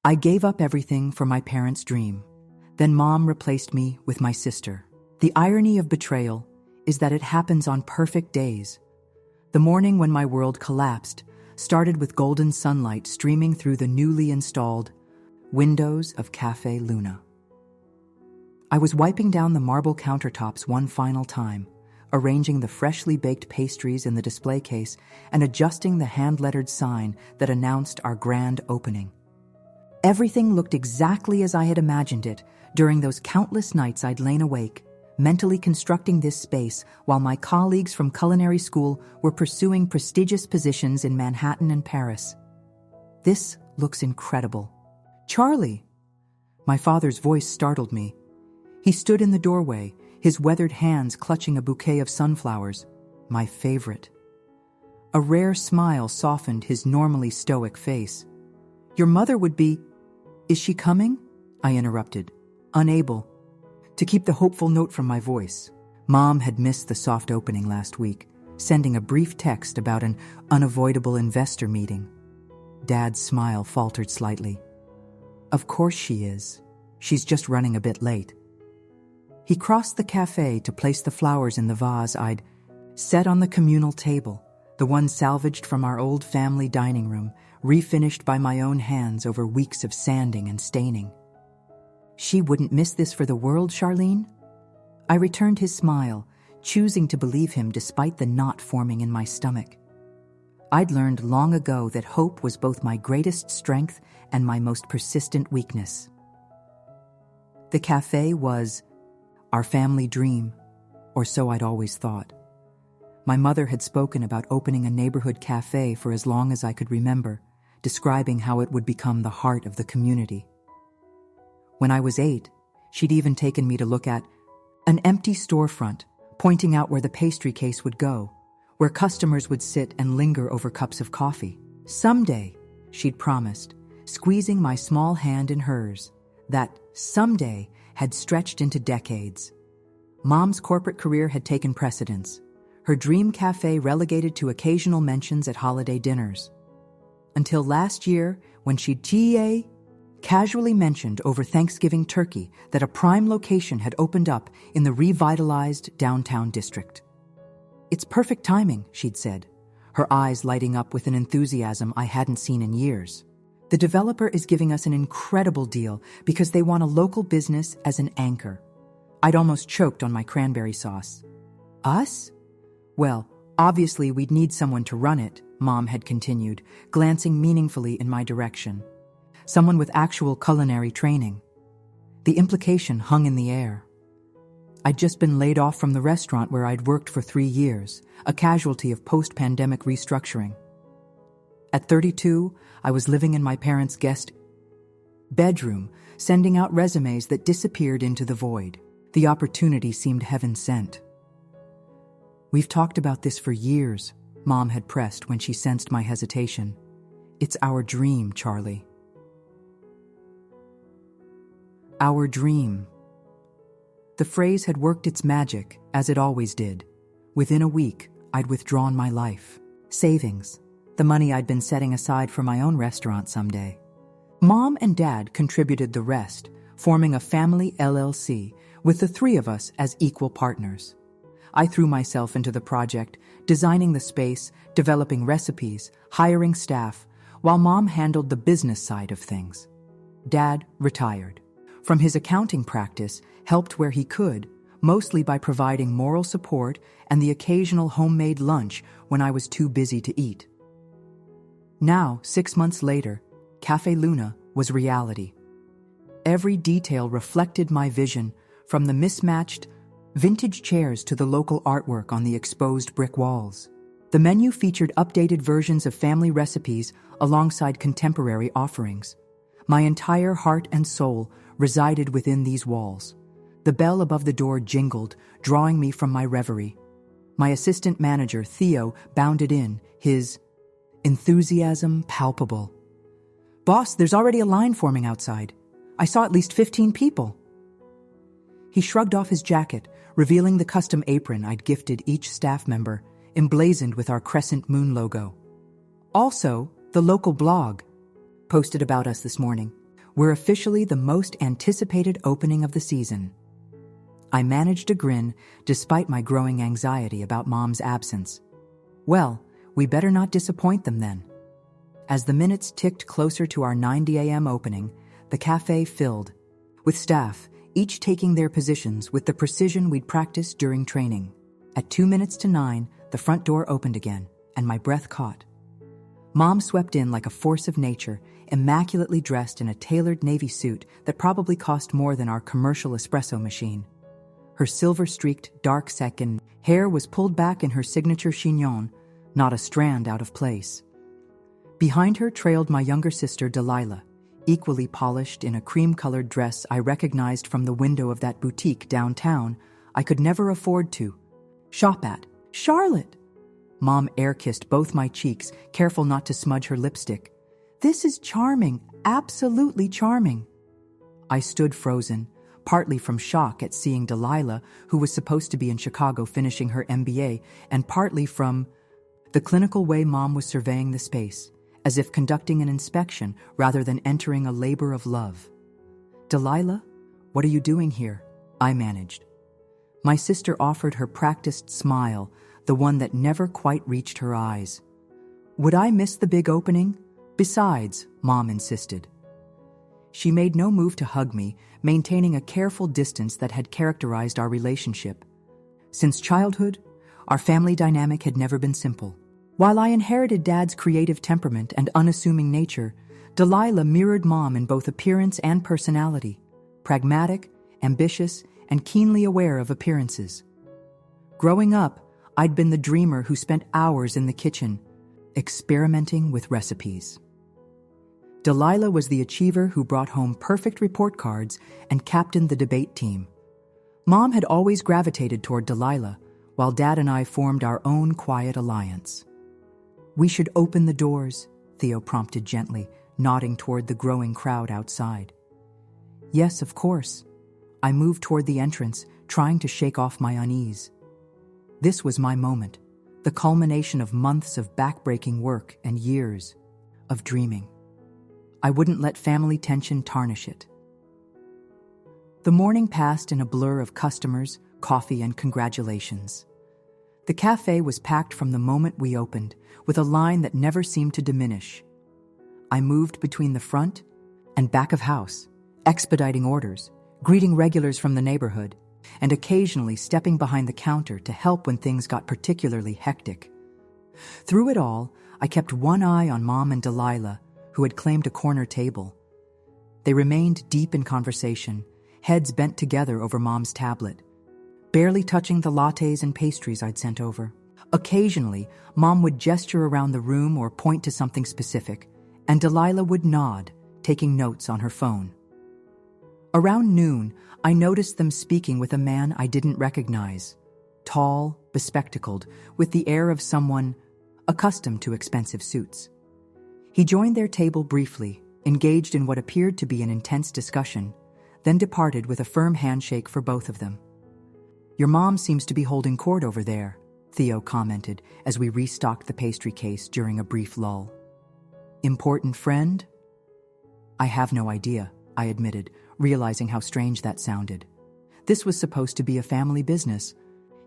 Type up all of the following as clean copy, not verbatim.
I gave up everything for my parents' dream. Then Mom replaced me with my sister. The irony of betrayal is that it happens on perfect days. The morning when my world collapsed started with golden sunlight streaming through the newly installed windows of Café Luna. I was wiping down the marble countertops one final time, arranging the freshly baked pastries in the display case and adjusting the hand-lettered sign that announced our grand opening. Everything looked exactly as I had imagined it during those countless nights I'd lain awake, mentally constructing this space while my colleagues from culinary school were pursuing prestigious positions in Manhattan and Paris. This looks incredible. Charlie! My father's voice startled me. He stood in the doorway, his weathered hands clutching a bouquet of sunflowers, my favorite. A rare smile softened his normally stoic face. Your mother would be... Is she coming? I interrupted, unable to keep the hopeful note from my voice. Mom had missed the soft opening last week, sending a brief text about an unavoidable investor meeting. Dad's smile faltered slightly. Of course she is. She's just running a bit late. He crossed the cafe to place the flowers in the vase I'd set on the communal table, the one salvaged from our old family dining room, refinished by my own hands over weeks of sanding and staining. She wouldn't miss this for the world, Charlene? I returned his smile, choosing to believe him despite the knot forming in my stomach. I'd learned long ago that hope was both my greatest strength and my most persistent weakness. The cafe was our family dream, or so I'd always thought. My mother had spoken about opening a neighborhood cafe for as long as I could remember, describing how it would become the heart of the community. When I was 8, she'd even taken me to look at an empty storefront, pointing out where the pastry case would go, where customers would sit and linger over cups of coffee. Someday, she'd promised, squeezing my small hand in hers. That someday had stretched into decades. Mom's corporate career had taken precedence, her dream cafe relegated to occasional mentions at holiday dinners. Until last year, when she casually mentioned over Thanksgiving turkey that a prime location had opened up in the revitalized downtown district. It's perfect timing, she'd said, her eyes lighting up with an enthusiasm I hadn't seen in years. The developer is giving us an incredible deal because they want a local business as an anchor. I'd almost choked on my cranberry sauce. Us? Well, obviously we'd need someone to run it, Mom had continued, glancing meaningfully in my direction. Someone with actual culinary training. The implication hung in the air. I'd just been laid off from the restaurant where I'd worked for 3 years, a casualty of post-pandemic restructuring. At 32, I was living in my parents' guest bedroom, sending out resumes that disappeared into the void. The opportunity seemed heaven-sent. We've talked about this for years, Mom had pressed when she sensed my hesitation. It's our dream, Charlie. Our dream. The phrase had worked its magic, as it always did. Within a week, I'd withdrawn my life savings, the money I'd been setting aside for my own restaurant someday. Mom and Dad contributed the rest, forming a family LLC, with the 3 of us as equal partners. I threw myself into the project, designing the space, developing recipes, hiring staff, while Mom handled the business side of things. Dad retired. From his accounting practice, helped where he could, mostly by providing moral support and the occasional homemade lunch when I was too busy to eat. Now, 6 months later, Café Luna was reality. Every detail reflected my vision, from the mismatched vintage chairs to the local artwork on the exposed brick walls. The menu featured updated versions of family recipes alongside contemporary offerings. My entire heart and soul resided within these walls. The bell above the door jingled, drawing me from my reverie. My assistant manager, Theo, bounded in, his enthusiasm palpable. "Boss, there's already a line forming outside. I saw at least 15 people." He shrugged off his jacket, revealing the custom apron I'd gifted each staff member, emblazoned with our crescent moon logo. Also, the local blog posted about us this morning. We're officially the most anticipated opening of the season. I managed a grin despite my growing anxiety about Mom's absence. Well, we better not disappoint them then. As the minutes ticked closer to our 9 a.m. opening, the cafe filled, with staff, each taking their positions with the precision we'd practiced during training. At 2 minutes to 9, the front door opened again, and my breath caught. Mom swept in like a force of nature, immaculately dressed in a tailored navy suit that probably cost more than our commercial espresso machine. Her silver-streaked, dark second hair was pulled back in her signature chignon, not a strand out of place. Behind her trailed my younger sister, Delilah, equally polished in a cream-colored dress I recognized from the window of that boutique downtown I could never afford to shop at. Charlotte! Mom air-kissed both my cheeks, careful not to smudge her lipstick. This is charming, absolutely charming. I stood frozen, partly from shock at seeing Delilah, who was supposed to be in Chicago finishing her MBA, and partly from the clinical way Mom was surveying the space, as if conducting an inspection rather than entering a labor of love. Delilah, what are you doing here? I managed. My sister offered her practiced smile, the one that never quite reached her eyes. Would I miss the big opening? Besides, Mom insisted. She made no move to hug me, maintaining a careful distance that had characterized our relationship. Since childhood, our family dynamic had never been simple. While I inherited Dad's creative temperament and unassuming nature, Delilah mirrored Mom in both appearance and personality, pragmatic, ambitious, and keenly aware of appearances. Growing up, I'd been the dreamer who spent hours in the kitchen, experimenting with recipes. Delilah was the achiever who brought home perfect report cards and captained the debate team. Mom had always gravitated toward Delilah, while Dad and I formed our own quiet alliance. We should open the doors, Theo prompted gently, nodding toward the growing crowd outside. Yes, of course. I moved toward the entrance, trying to shake off my unease. This was my moment, the culmination of months of backbreaking work and years of dreaming. I wouldn't let family tension tarnish it. The morning passed in a blur of customers, coffee, and congratulations. The cafe was packed from the moment we opened, with a line that never seemed to diminish. I moved between the front and back of house, expediting orders, greeting regulars from the neighborhood, and occasionally stepping behind the counter to help when things got particularly hectic. Through it all, I kept one eye on Mom and Delilah, who had claimed a corner table. They remained deep in conversation, heads bent together over Mom's tablet, barely touching the lattes and pastries I'd sent over. Occasionally, Mom would gesture around the room or point to something specific, and Delilah would nod, taking notes on her phone. Around noon, I noticed them speaking with a man I didn't recognize. Tall, bespectacled, with the air of someone accustomed to expensive suits. He joined their table briefly, engaged in what appeared to be an intense discussion, then departed with a firm handshake for both of them. Your mom seems to be holding court over there, Theo commented as we restocked the pastry case during a brief lull. Important friend? I have no idea, I admitted, realizing how strange that sounded. This was supposed to be a family business,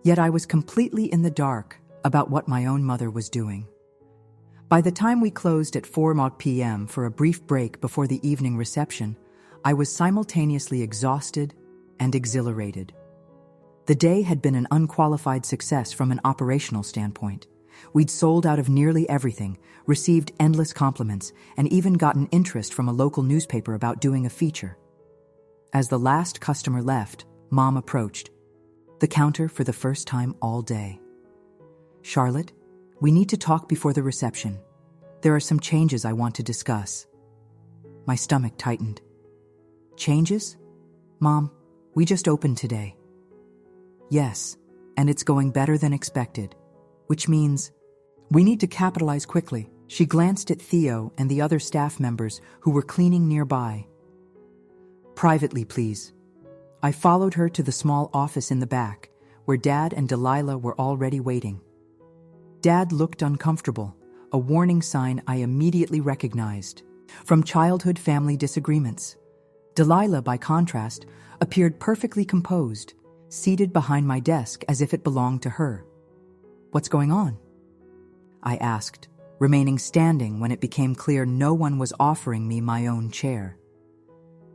yet I was completely in the dark about what my own mother was doing. By the time we closed at 4 p.m. for a brief break before the evening reception, I was simultaneously exhausted and exhilarated. The day had been an unqualified success from an operational standpoint. We'd sold out of nearly everything, received endless compliments, and even gotten interest from a local newspaper about doing a feature. As the last customer left, Mom approached the counter for the first time all day. Charlotte, we need to talk before the reception. There are some changes I want to discuss. My stomach tightened. Changes? Mom, we just opened today. Yes, and it's going better than expected, which means we need to capitalize quickly. She glanced at Theo and the other staff members who were cleaning nearby. Privately, please. I followed her to the small office in the back, where Dad and Delilah were already waiting. Dad looked uncomfortable, a warning sign I immediately recognized. From childhood family disagreements, Delilah, by contrast, appeared perfectly composed, seated behind my desk as if it belonged to her. "What's going on?" I asked, remaining standing when it became clear no one was offering me my own chair.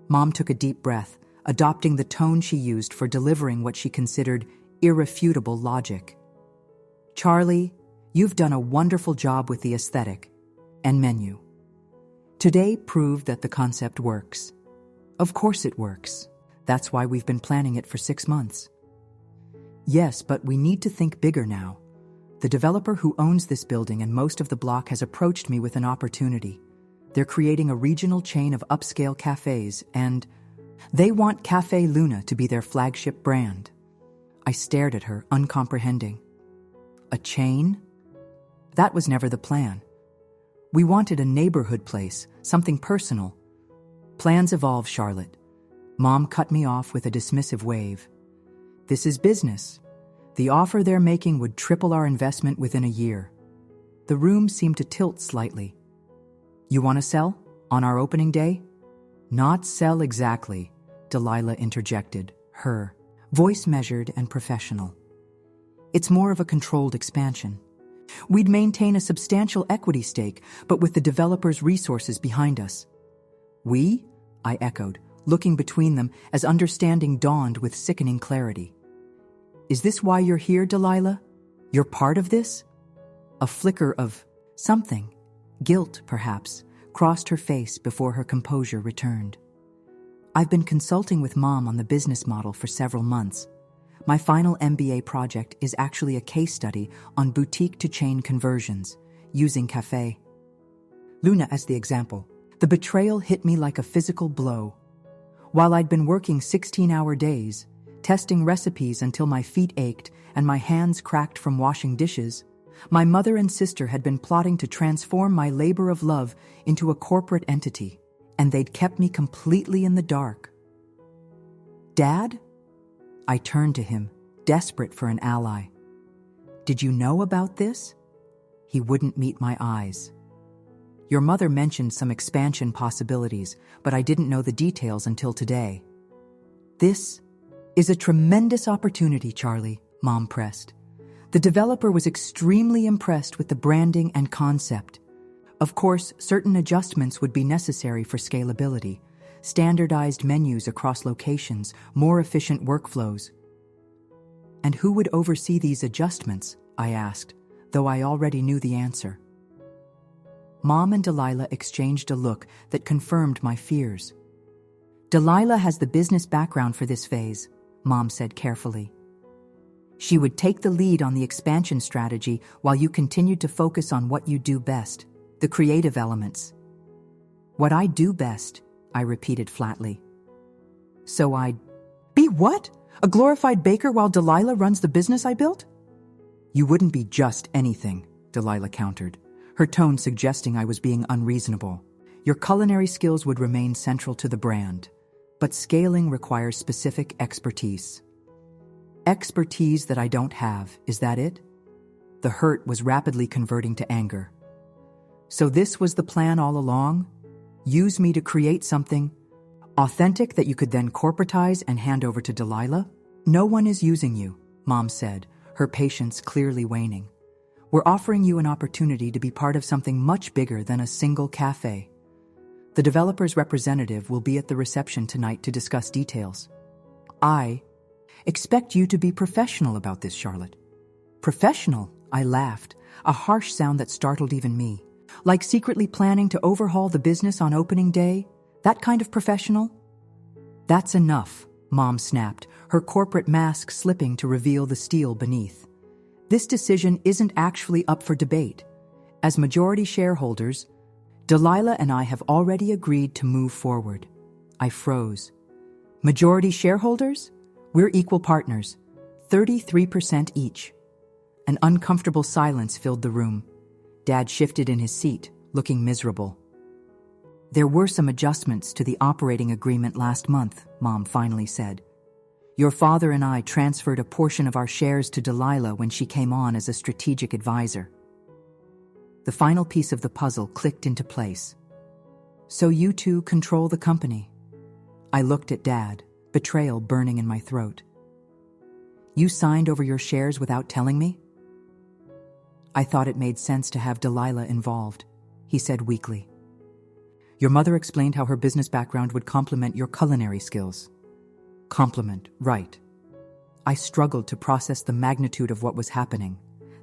Mom took a deep breath, adopting the tone she used for delivering what she considered irrefutable logic. "Charlie, you've done a wonderful job with the aesthetic and menu. Today proved that the concept works. Of course it works. That's why we've been planning it for 6 months. Yes, but we need to think bigger now. The developer who owns this building and most of the block has approached me with an opportunity. They're creating a regional chain of upscale cafes, and they want Café Luna to be their flagship brand." I stared at her, uncomprehending. "A chain? That was never the plan. We wanted a neighborhood place, something personal." "Plans evolve, Charlotte." Mom cut me off with a dismissive wave. "This is business. The offer they're making would triple our investment within a year." The room seemed to tilt slightly. "You want to sell? On our opening day?" "Not sell exactly," Delilah interjected, her voice measured and professional. "It's more of a controlled expansion. We'd maintain a substantial equity stake, but with the developer's resources behind us." "We?" I echoed, looking between them as understanding dawned with sickening clarity. "Is this why you're here, Delilah? You're part of this?" A flicker of something, guilt perhaps, crossed her face before her composure returned. "I've been consulting with Mom on the business model for several months. My final MBA project is actually a case study on boutique-to-chain conversions, using Café Luna as the example. The betrayal hit me like a physical blow. While I'd been working 16-hour days, testing recipes until my feet ached and my hands cracked from washing dishes, my mother and sister had been plotting to transform my labor of love into a corporate entity, and they'd kept me completely in the dark. "Dad?" I turned to him, desperate for an ally. "Did you know about this?" He wouldn't meet my eyes. "Your mother mentioned some expansion possibilities, but I didn't know the details until today." "This is a tremendous opportunity, Charlie," Mom pressed. "The developer was extremely impressed with the branding and concept. Of course, certain adjustments would be necessary for scalability, standardized menus across locations, more efficient workflows." "And who would oversee these adjustments?" I asked, though I already knew the answer. Mom and Delilah exchanged a look that confirmed my fears. "Delilah has the business background for this phase," Mom said carefully. "She would take the lead on the expansion strategy while you continued to focus on what you do best, the creative elements." "What I do best," I repeated flatly. "So I'd be what? A glorified baker while Delilah runs the business I built?" "You wouldn't be just anything," Delilah countered, her tone suggesting I was being unreasonable. "Your culinary skills would remain central to the brand, but scaling requires specific expertise." "Expertise that I don't have, is that it?" The hurt was rapidly converting to anger. "So this was the plan all along? Use me to create something authentic that you could then corporatize and hand over to Delilah?" "No one is using you," Mom said, her patience clearly waning. "We're offering you an opportunity to be part of something much bigger than a single cafe. The developer's representative will be at the reception tonight to discuss details." "I expect you to be professional about this, Charlotte." "Professional?" I laughed, a harsh sound that startled even me. "Like secretly planning to overhaul the business on opening day? That kind of professional?" "That's enough," Mom snapped, her corporate mask slipping to reveal the steel beneath. "This decision isn't actually up for debate. As majority shareholders, Delilah and I have already agreed to move forward." I froze. "Majority shareholders? We're equal partners, 33% each." An uncomfortable silence filled the room. Dad shifted in his seat, looking miserable. "There were some adjustments to the operating agreement last month," Mom finally said. "Your father and I transferred a portion of our shares to Delilah when she came on as a strategic advisor." The final piece of the puzzle clicked into place. "So you two control the company." I looked at Dad, betrayal burning in my throat. You signed over your shares without telling me? I thought it made sense to have Delilah involved, he said weakly. Your mother explained how her business background would complement your culinary skills. Compliment, right. I struggled to process the magnitude of what was happening.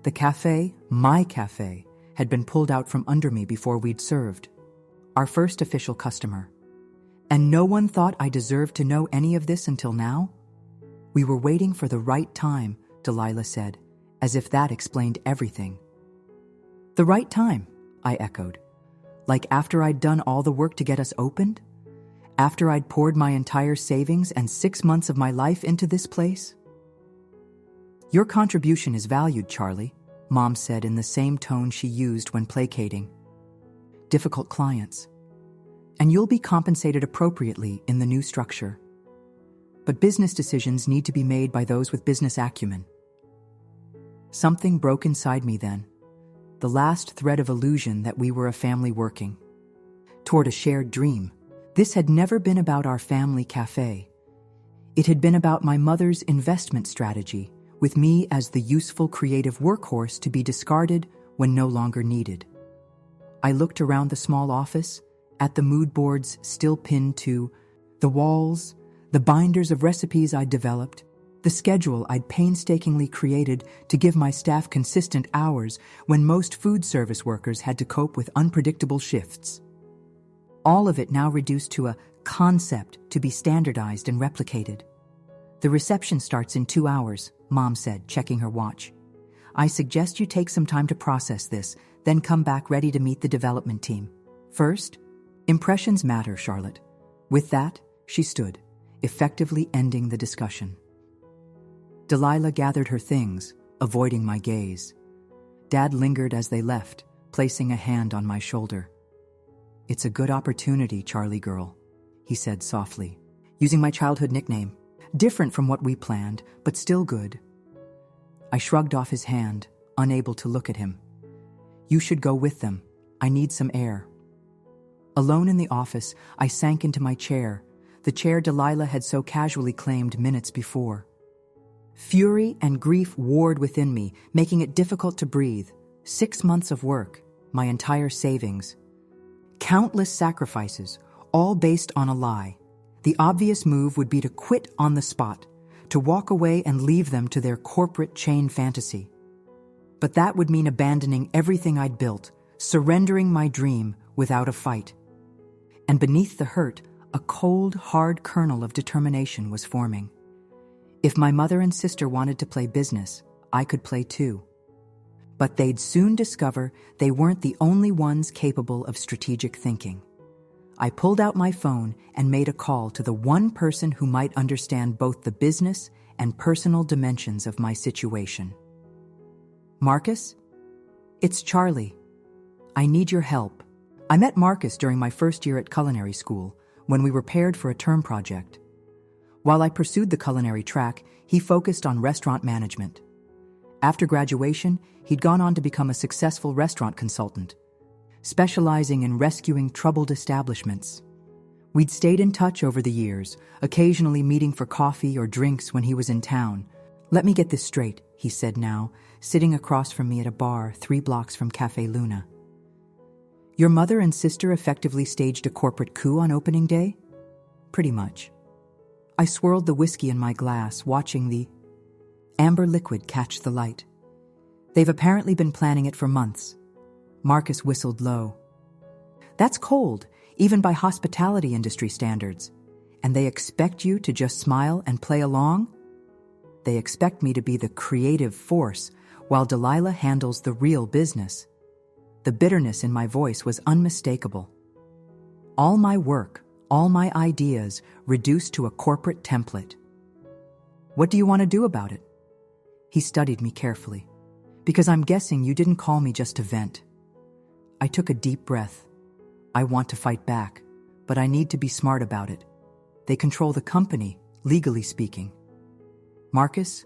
The cafe, my cafe, had been pulled out from under me before we'd served. Our first official customer. And no one thought I deserved to know any of this until now? We were waiting for the right time, Delilah said, as if that explained everything. The right time, I echoed. Like after I'd done all the work to get us opened? After I'd poured my entire savings and 6 months of my life into this place? Your contribution is valued, Charlie, Mom said in the same tone she used when placating. Difficult clients. And you'll be compensated appropriately in the new structure. But business decisions need to be made by those with business acumen. Something broke inside me then, the last thread of illusion that we were a family working toward a shared dream. This had never been about our family cafe. It had been about my mother's investment strategy, with me as the useful creative workhorse to be discarded when no longer needed. I looked around the small office, at the mood boards still pinned to the walls, the binders of recipes I'd developed, the schedule I'd painstakingly created to give my staff consistent hours when most food service workers had to cope with unpredictable shifts. All of it now reduced to a concept to be standardized and replicated. The reception starts in 2 hours, Mom said, checking her watch. I suggest you take some time to process this, then come back ready to meet the development team. First, impressions matter, Charlotte. With that, she stood, effectively ending the discussion. Delilah gathered her things, avoiding my gaze. Dad lingered as they left, placing a hand on my shoulder. It's a good opportunity, Charlie girl, he said softly, using my childhood nickname. Different from what we planned, but still good. I shrugged off his hand, unable to look at him. You should go with them. I need some air. Alone in the office, I sank into my chair, the chair Delilah had so casually claimed minutes before. Fury and grief warred within me, making it difficult to breathe. 6 months of work, my entire savings. Countless sacrifices, all based on a lie. The obvious move would be to quit on the spot, to walk away and leave them to their corporate chain fantasy. But that would mean abandoning everything I'd built, surrendering my dream without a fight. And beneath the hurt, a cold, hard kernel of determination was forming. If my mother and sister wanted to play business, I could play too. But they'd soon discover they weren't the only ones capable of strategic thinking. I pulled out my phone and made a call to the one person who might understand both the business and personal dimensions of my situation. Marcus? It's Charlie. I need your help. I met Marcus during my first year at culinary school when we were paired for a term project. While I pursued the culinary track, he focused on restaurant management. After graduation, he'd gone on to become a successful restaurant consultant, specializing in rescuing troubled establishments. We'd stayed in touch over the years, occasionally meeting for coffee or drinks when he was in town. Let me get this straight, he said now, sitting across from me at a bar 3 blocks from Cafe Luna. Your mother and sister effectively staged a corporate coup on opening day? Pretty much. I swirled the whiskey in my glass, watching the amber liquid catch the light. They've apparently been planning it for months. Marcus whistled low. That's cold, even by hospitality industry standards. And they expect you to just smile and play along? They expect me to be the creative force, while Delilah handles the real business. The bitterness in my voice was unmistakable. All my work, all my ideas, reduced to a corporate template. What do you want to do about it? He studied me carefully. Because I'm guessing you didn't call me just to vent. I took a deep breath. I want to fight back, but I need to be smart about it. They control the company, legally speaking. Marcus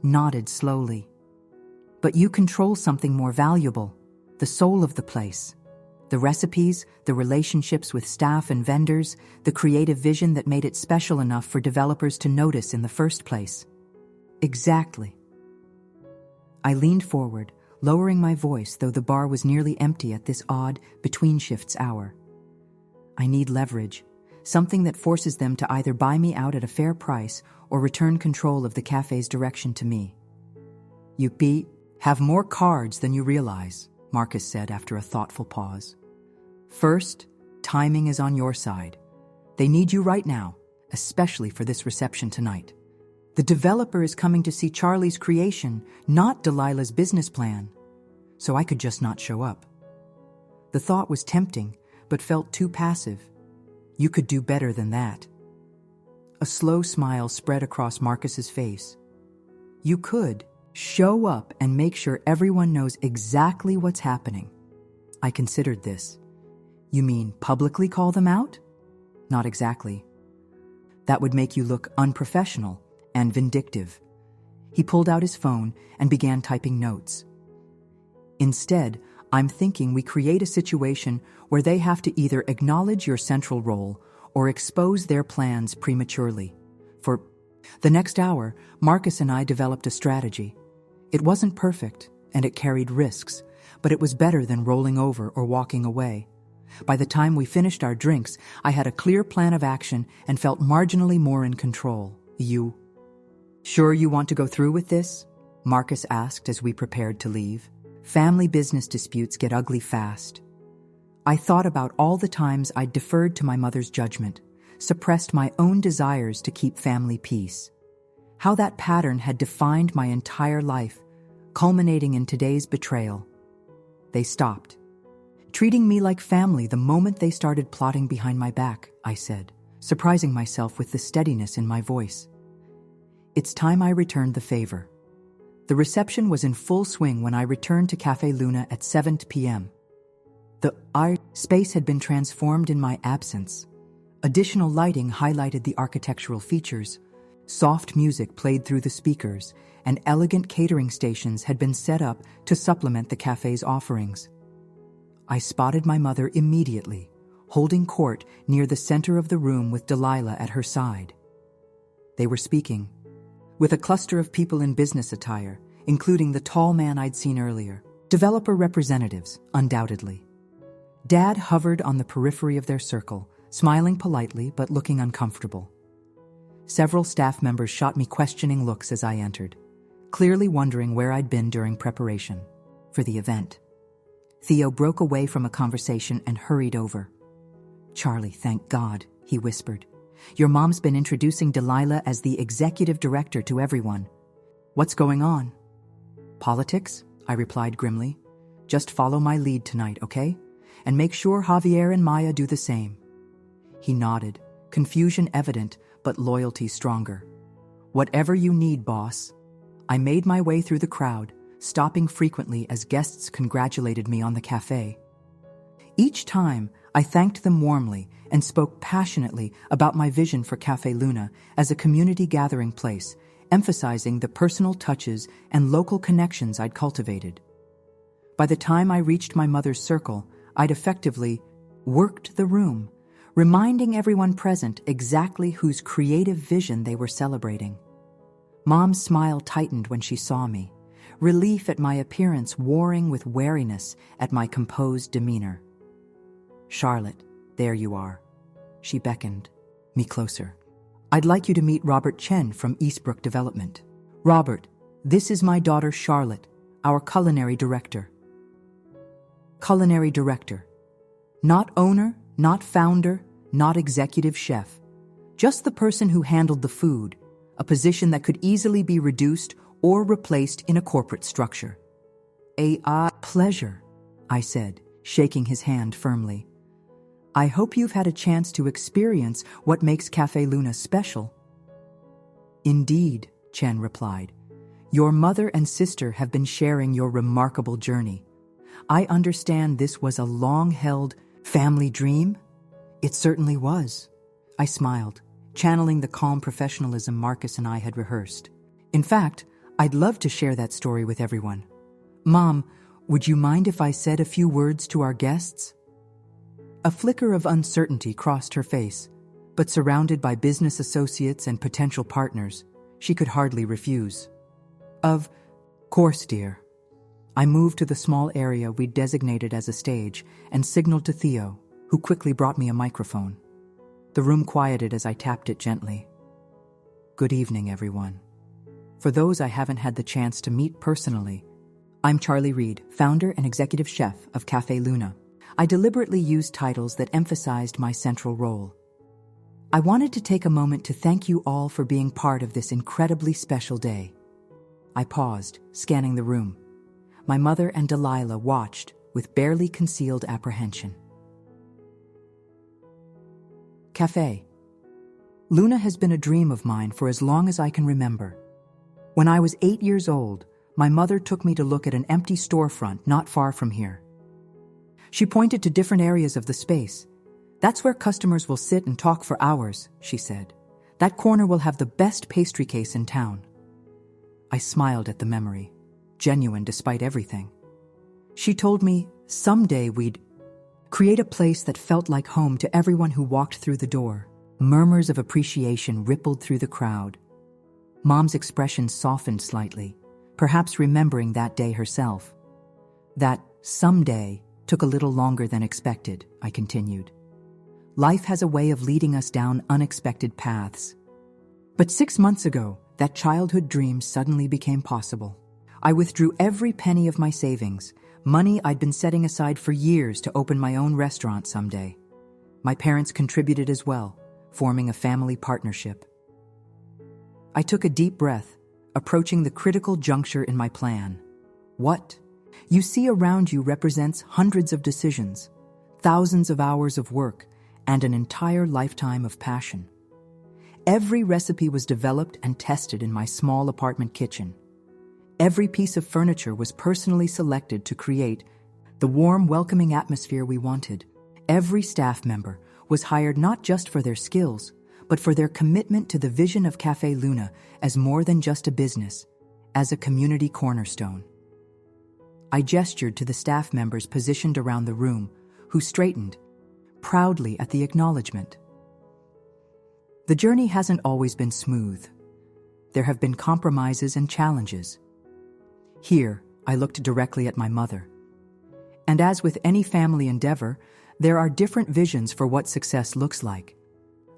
nodded slowly. But you control something more valuable, the soul of the place. The recipes, the relationships with staff and vendors, the creative vision that made it special enough for developers to notice in the first place. Exactly. I leaned forward, lowering my voice, though the bar was nearly empty at this odd, between-shifts hour. I need leverage, something that forces them to either buy me out at a fair price or return control of the cafe's direction to me. You have more cards than you realize, Marcus said after a thoughtful pause. First, timing is on your side. They need you right now, especially for this reception tonight. The developer is coming to see Charlie's creation, not Delilah's business plan, so I could just not show up. The thought was tempting, but felt too passive. You could do better than that. A slow smile spread across Marcus's face. You could show up and make sure everyone knows exactly what's happening. I considered this. You mean publicly call them out? Not exactly. That would make you look unprofessional and vindictive. He pulled out his phone and began typing notes. Instead, I'm thinking we create a situation where they have to either acknowledge your central role or expose their plans prematurely. For the next hour, Marcus and I developed a strategy. It wasn't perfect, and it carried risks, but it was better than rolling over or walking away. By the time we finished our drinks, I had a clear plan of action and felt marginally more in control. You sure you want to go through with this? Marcus asked as we prepared to leave. Family business disputes get ugly fast. I thought about all the times I'd deferred to my mother's judgment, suppressed my own desires to keep family peace. How that pattern had defined my entire life, culminating in today's betrayal. They stopped, treating me like family the moment they started plotting behind my back, I said, surprising myself with the steadiness in my voice. It's time I returned the favor. The reception was in full swing when I returned to Café Luna at 7 p.m. The art space had been transformed in my absence. Additional lighting highlighted the architectural features. Soft music played through the speakers, and elegant catering stations had been set up to supplement the cafe's offerings. I spotted my mother immediately, holding court near the center of the room with Delilah at her side. They were speaking, with a cluster of people in business attire, including the tall man I'd seen earlier. Developer representatives, undoubtedly. Dad hovered on the periphery of their circle, smiling politely but looking uncomfortable. Several staff members shot me questioning looks as I entered, clearly wondering where I'd been during preparation for the event. Theo broke away from a conversation and hurried over. Charlie, thank God, he whispered. Your mom's been introducing Delilah as the executive director to everyone. What's going on? Politics, I replied grimly. Just follow my lead tonight, okay? And make sure Javier and Maya do the same. He nodded, confusion evident, but loyalty stronger. Whatever you need, boss. I made my way through the crowd, stopping frequently as guests congratulated me on the cafe. Each time, I thanked them warmly and spoke passionately about my vision for Café Luna as a community gathering place, emphasizing the personal touches and local connections I'd cultivated. By the time I reached my mother's circle, I'd effectively worked the room, reminding everyone present exactly whose creative vision they were celebrating. Mom's smile tightened when she saw me, relief at my appearance warring with wariness at my composed demeanor. Charlotte, there you are. She beckoned me closer. I'd like you to meet Robert Chen from Eastbrook Development. Robert, this is my daughter Charlotte, our culinary director. Culinary director. Not owner, not founder, not executive chef. Just the person who handled the food, a position that could easily be reduced or replaced in a corporate structure. A pleasure, I said, shaking his hand firmly. I hope you've had a chance to experience what makes Café Luna special. Indeed, Chen replied. Your mother and sister have been sharing your remarkable journey. I understand this was a long-held family dream? It certainly was. I smiled, channeling the calm professionalism Marcus and I had rehearsed. In fact, I'd love to share that story with everyone. Mom, would you mind if I said a few words to our guests? A flicker of uncertainty crossed her face, but surrounded by business associates and potential partners, she could hardly refuse. Of course, dear. I moved to the small area we'd designated as a stage and signaled to Theo, who quickly brought me a microphone. The room quieted as I tapped it gently. Good evening, everyone. For those I haven't had the chance to meet personally, I'm Charlie Reed, founder and executive chef of Café Luna. I deliberately used titles that emphasized my central role. I wanted to take a moment to thank you all for being part of this incredibly special day. I paused, scanning the room. My mother and Delilah watched with barely concealed apprehension. Café Luna has been a dream of mine for as long as I can remember. When I was 8 years old, my mother took me to look at an empty storefront not far from here. She pointed to different areas of the space. That's where customers will sit and talk for hours, she said. That corner will have the best pastry case in town. I smiled at the memory, genuine despite everything. She told me someday we'd create a place that felt like home to everyone who walked through the door. Murmurs of appreciation rippled through the crowd. Mom's expression softened slightly, perhaps remembering that day herself. That someday took a little longer than expected, I continued. Life has a way of leading us down unexpected paths. But 6 months ago, that childhood dream suddenly became possible. I withdrew every penny of my savings, money I'd been setting aside for years to open my own restaurant someday. My parents contributed as well, forming a family partnership. I took a deep breath, approaching the critical juncture in my plan. What you see around you represents hundreds of decisions, thousands of hours of work, and an entire lifetime of passion. Every recipe was developed and tested in my small apartment kitchen. Every piece of furniture was personally selected to create the warm, welcoming atmosphere we wanted. Every staff member was hired not just for their skills, but for their commitment to the vision of Café Luna as more than just a business, as a community cornerstone. I gestured to the staff members positioned around the room, who straightened proudly at the acknowledgement. The journey hasn't always been smooth. There have been compromises and challenges. Here, I looked directly at my mother. And as with any family endeavor, there are different visions for what success looks like.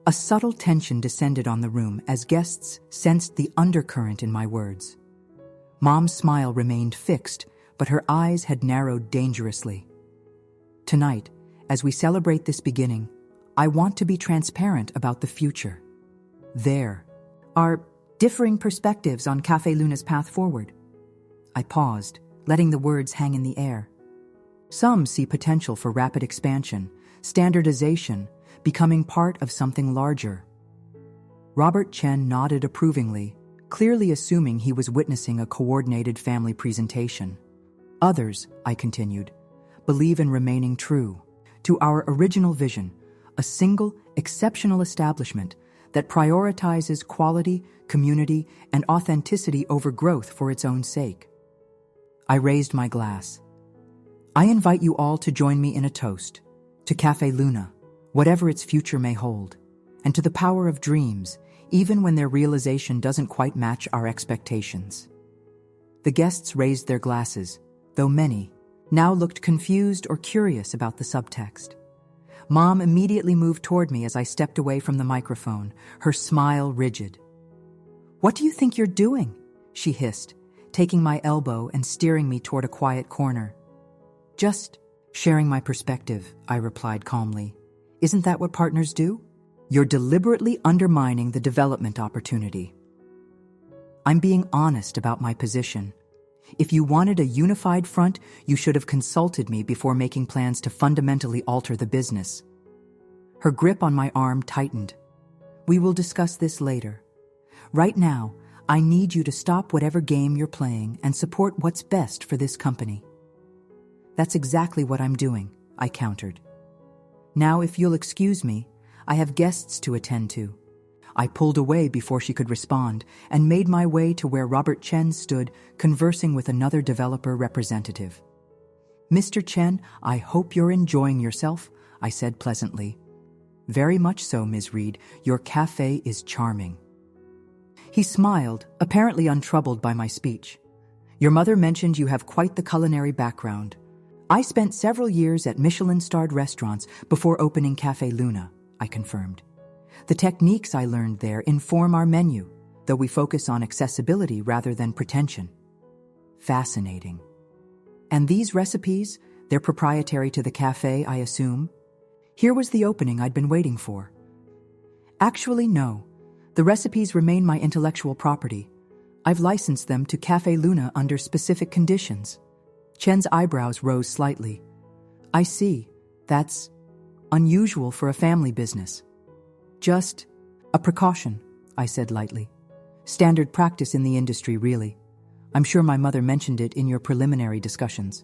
A subtle tension descended on the room as guests sensed the undercurrent in my words. Mom's smile remained fixed, but her eyes had narrowed dangerously. Tonight, as we celebrate this beginning, I want to be transparent about the future. There are differing perspectives on Café Luna's path forward. I paused, letting the words hang in the air. Some see potential for rapid expansion, standardization, becoming part of something larger. Robert Chen nodded approvingly, clearly assuming he was witnessing a coordinated family presentation. Others, I continued, believe in remaining true to our original vision, a single, exceptional establishment that prioritizes quality, community, and authenticity over growth for its own sake. I raised my glass. I invite you all to join me in a toast to Café Luna, whatever its future may hold, and to the power of dreams, even when their realization doesn't quite match our expectations. The guests raised their glasses, though many now looked confused or curious about the subtext. Mom immediately moved toward me as I stepped away from the microphone, her smile rigid. "What do you think you're doing?" she hissed, taking my elbow and steering me toward a quiet corner. "Just sharing my perspective," I replied calmly. "Isn't that what partners do? You're deliberately undermining the development opportunity." I'm being honest about my position. If you wanted a unified front, you should have consulted me before making plans to fundamentally alter the business. Her grip on my arm tightened. "We will discuss this later. Right now, I need you to stop whatever game you're playing and support what's best for this company." "That's exactly what I'm doing," I countered. "Now, if you'll excuse me, I have guests to attend to." I pulled away before she could respond and made my way to where Robert Chen stood, conversing with another developer representative. "Mr. Chen, I hope you're enjoying yourself. I said pleasantly. Very much so, Ms. Reed. Your cafe is charming. He smiled, apparently untroubled by my speech. Your mother mentioned you have quite the culinary background. I spent several years at Michelin-starred restaurants before opening Cafe Luna, I confirmed. The techniques I learned there inform our menu, though we focus on accessibility rather than pretension. Fascinating. And these recipes, they're proprietary to the cafe, I assume? Here was the opening I'd been waiting for. Actually, no. The recipes remain my intellectual property. I've licensed them to Cafe Luna under specific conditions. Chen's eyebrows rose slightly. I see. That's unusual for a family business. Just a precaution, I said lightly. Standard practice in the industry, really. I'm sure my mother mentioned it in your preliminary discussions.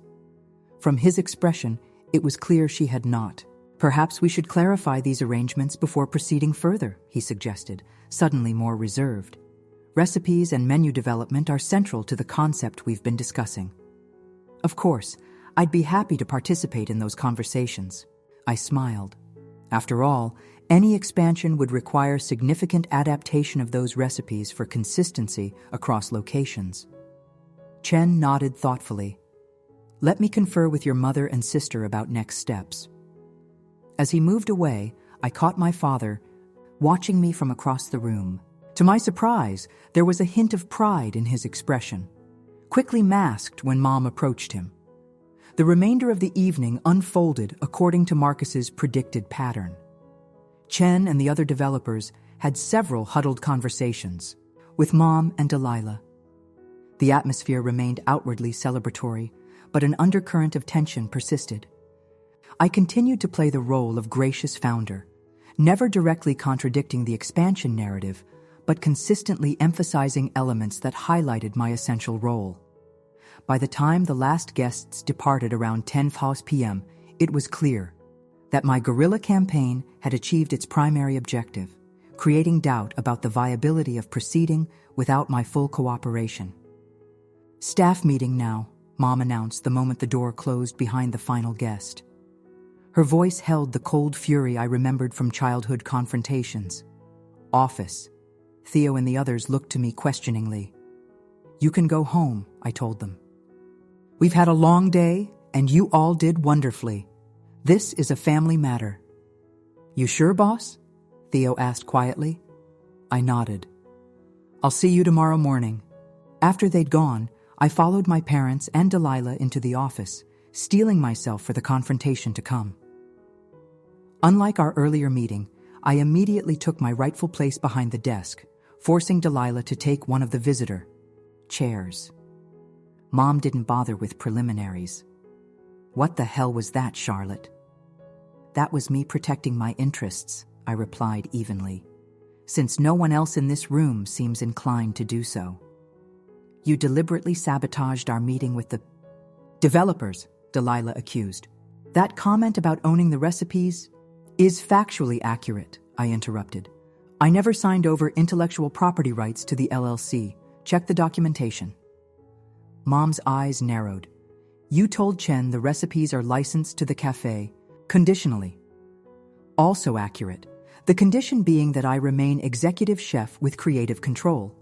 From his expression, it was clear she had not. Perhaps we should clarify these arrangements before proceeding further, he suggested, suddenly more reserved. Recipes and menu development are central to the concept we've been discussing. Of course, I'd be happy to participate in those conversations. I smiled. After all, any expansion would require significant adaptation of those recipes for consistency across locations. Chen nodded thoughtfully. Let me confer with your mother and sister about next steps. As he moved away, I caught my father watching me from across the room. To my surprise, there was a hint of pride in his expression, quickly masked when Mom approached him. The remainder of the evening unfolded according to Marcus's predicted pattern. Chen and the other developers had several huddled conversations with Mom and Delilah. The atmosphere remained outwardly celebratory, but an undercurrent of tension persisted. I continued to play the role of gracious founder, never directly contradicting the expansion narrative, but consistently emphasizing elements that highlighted my essential role. By the time the last guests departed around 10 p.m., it was clear that my guerrilla campaign had achieved its primary objective, creating doubt about the viability of proceeding without my full cooperation. Staff meeting now, Mom announced the moment the door closed behind the final guest. Her voice held the cold fury I remembered from childhood confrontations. Office. Theo and the others looked to me questioningly. You can go home, I told them. We've had a long day, and you all did wonderfully. This is a family matter. You sure, boss? Theo asked quietly. I nodded. I'll see you tomorrow morning. After they'd gone, I followed my parents and Delilah into the office, steeling myself for the confrontation to come. Unlike our earlier meeting, I immediately took my rightful place behind the desk, forcing Delilah to take one of the visitor chairs. Mom didn't bother with preliminaries. What the hell was that, Charlotte? That was me protecting my interests, I replied evenly, since no one else in this room seems inclined to do so. You deliberately sabotaged our meeting with the developers, Delilah accused. That comment about owning the recipes is factually accurate, I interrupted. I never signed over intellectual property rights to the LLC. Check the documentation. Mom's eyes narrowed. You told Chen the recipes are licensed to the cafe, conditionally. Also accurate. The condition being that I remain executive chef with creative control.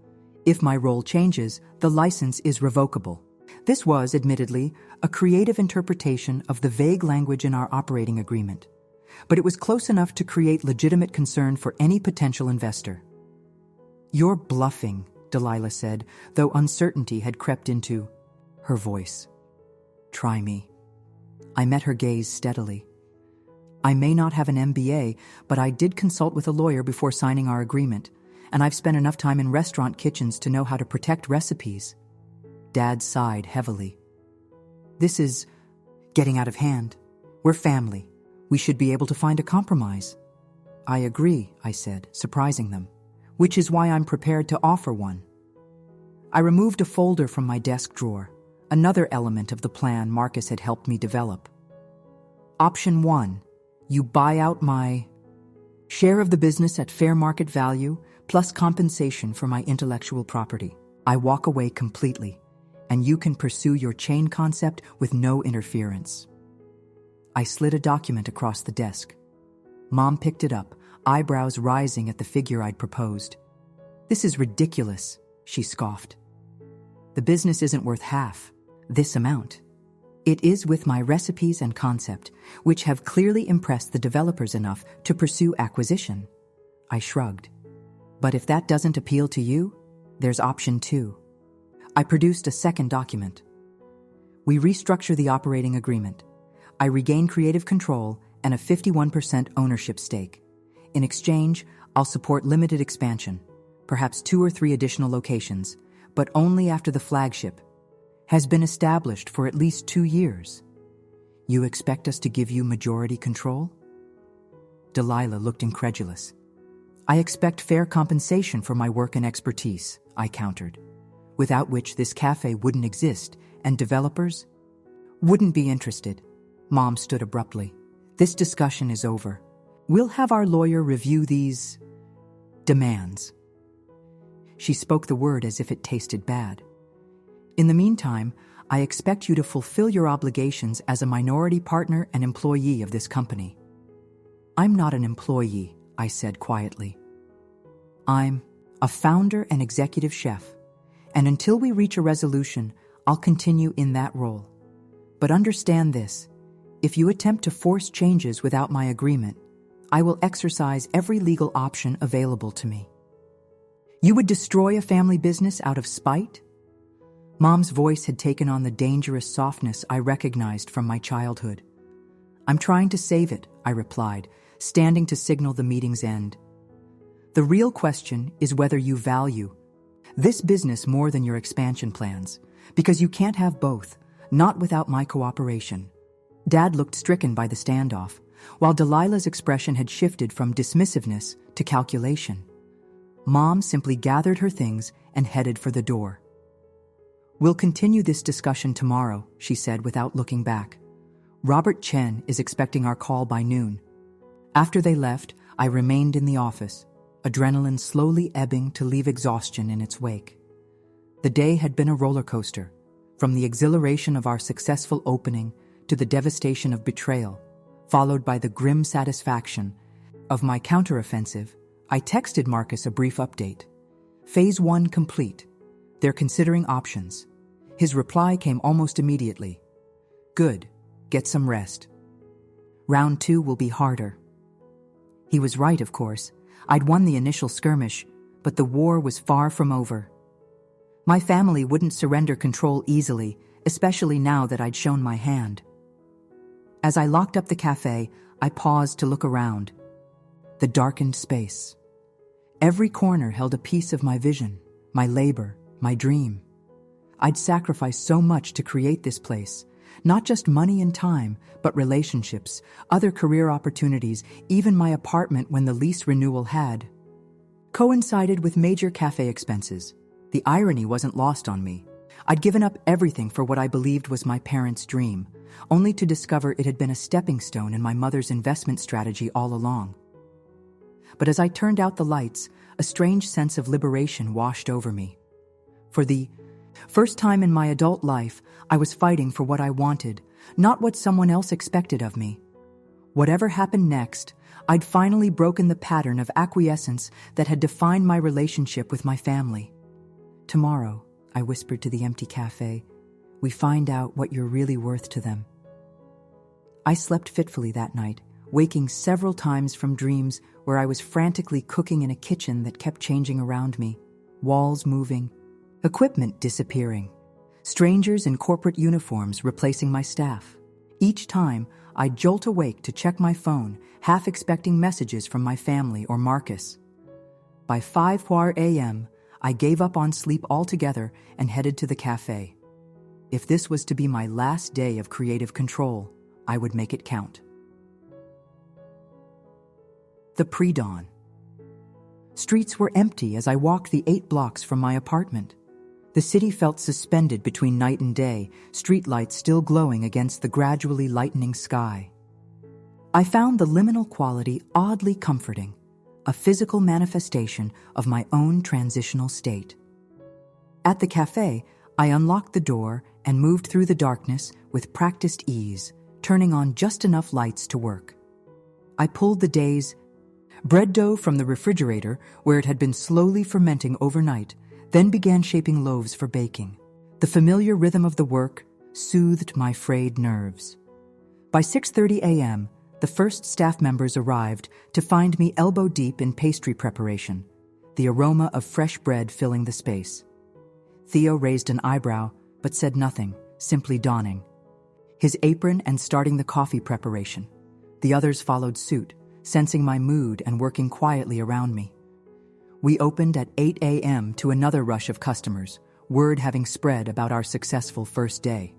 If my role changes, the license is revocable. This was, admittedly, a creative interpretation of the vague language in our operating agreement, but it was close enough to create legitimate concern for any potential investor. You're bluffing, Delilah said, though uncertainty had crept into her voice. Try me. I met her gaze steadily. I may not have an MBA, but I did consult with a lawyer before signing our agreement, and I've spent enough time in restaurant kitchens to know how to protect recipes. Dad sighed heavily. This is getting out of hand. We're family. We should be able to find a compromise. I agree, I said, surprising them, which is why I'm prepared to offer one. I removed a folder from my desk drawer, another element of the plan Marcus had helped me develop. Option 1, you buy out my share of the business at fair market value plus compensation for my intellectual property. I walk away completely, and you can pursue your chain concept with no interference. I slid a document across the desk. Mom picked it up, eyebrows rising at the figure I'd proposed. "This is ridiculous," she scoffed. "The business isn't worth half this amount. It is with my recipes and concept, which have clearly impressed the developers enough to pursue acquisition." I shrugged. "But if that doesn't appeal to you, there's option 2. I produced a second document. We restructure the operating agreement. I regain creative control and a 51% ownership stake. In exchange, I'll support limited expansion, perhaps 2 or 3 additional locations, but only after the flagship has been established for at least 2 years. You expect us to give you majority control?" Delilah looked incredulous. "I expect fair compensation for my work and expertise," I countered, "without which this cafe wouldn't exist and developers wouldn't be interested." Mom stood abruptly. "This discussion is over. We'll have our lawyer review these demands." She spoke the word as if it tasted bad. "In the meantime, I expect you to fulfill your obligations as a minority partner and employee of this company." "I'm not an employee," I said quietly. "I'm a founder and executive chef, and until we reach a resolution, I'll continue in that role. But understand this, if you attempt to force changes without my agreement, I will exercise every legal option available to me." "You would destroy a family business out of spite?" Mom's voice had taken on the dangerous softness I recognized from my childhood. "I'm trying to save it," I replied, standing to signal the meeting's end. "The real question is whether you value this business more than your expansion plans, because you can't have both, not without my cooperation." Dad looked stricken by the standoff, while Delilah's expression had shifted from dismissiveness to calculation. Mom simply gathered her things and headed for the door. "We'll continue this discussion tomorrow," she said without looking back. "Robert Chen is expecting our call by noon." After they left, I remained in the office, adrenaline slowly ebbing to leave exhaustion in its wake. The day had been a roller coaster, from the exhilaration of our successful opening to the devastation of betrayal, followed by the grim satisfaction of my counteroffensive. I texted Marcus a brief update. "Phase 1 complete. They're considering options." His reply came almost immediately. "Good. Get some rest. Round 2 will be harder." He was right, of course. I'd won the initial skirmish, but the war was far from over. My family wouldn't surrender control easily, especially now that I'd shown my hand. As I locked up the cafe, I paused to look around. The darkened space. Every corner held a piece of my vision, my labor, my dream. I'd sacrificed so much to create this place, not just money and time, but relationships, other career opportunities, even my apartment when the lease renewal had coincided with major cafe expenses. The irony wasn't lost on me. I'd given up everything for what I believed was my parents' dream, only to discover it had been a stepping stone in my mother's investment strategy all along. But as I turned out the lights, a strange sense of liberation washed over me. For the first time in my adult life, I was fighting for what I wanted, not what someone else expected of me. Whatever happened next, I'd finally broken the pattern of acquiescence that had defined my relationship with my family. "Tomorrow," I whispered to the empty cafe, "we find out what you're really worth to them." I slept fitfully that night, waking several times from dreams where I was frantically cooking in a kitchen that kept changing around me, walls moving, equipment disappearing, strangers in corporate uniforms replacing my staff. Each time, I'd jolt awake to check my phone, half expecting messages from my family or Marcus. By 5 a.m., I gave up on sleep altogether and headed to the cafe. If this was to be my last day of creative control, I would make it count. The pre-dawn. Streets were empty as I walked the 8 blocks from my apartment. The city felt suspended between night and day, streetlights still glowing against the gradually lightening sky. I found the liminal quality oddly comforting, a physical manifestation of my own transitional state. At the cafe, I unlocked the door and moved through the darkness with practiced ease, turning on just enough lights to work. I pulled the day's bread dough from the refrigerator where it had been slowly fermenting overnight, then began shaping loaves for baking. The familiar rhythm of the work soothed my frayed nerves. By 6:30 a.m., the first staff members arrived to find me elbow-deep in pastry preparation, the aroma of fresh bread filling the space. Theo raised an eyebrow, but said nothing, simply donning his apron and starting the coffee preparation. The others followed suit, sensing my mood and working quietly around me. We opened at 8 a.m. to another rush of customers, word having spread about our successful first day.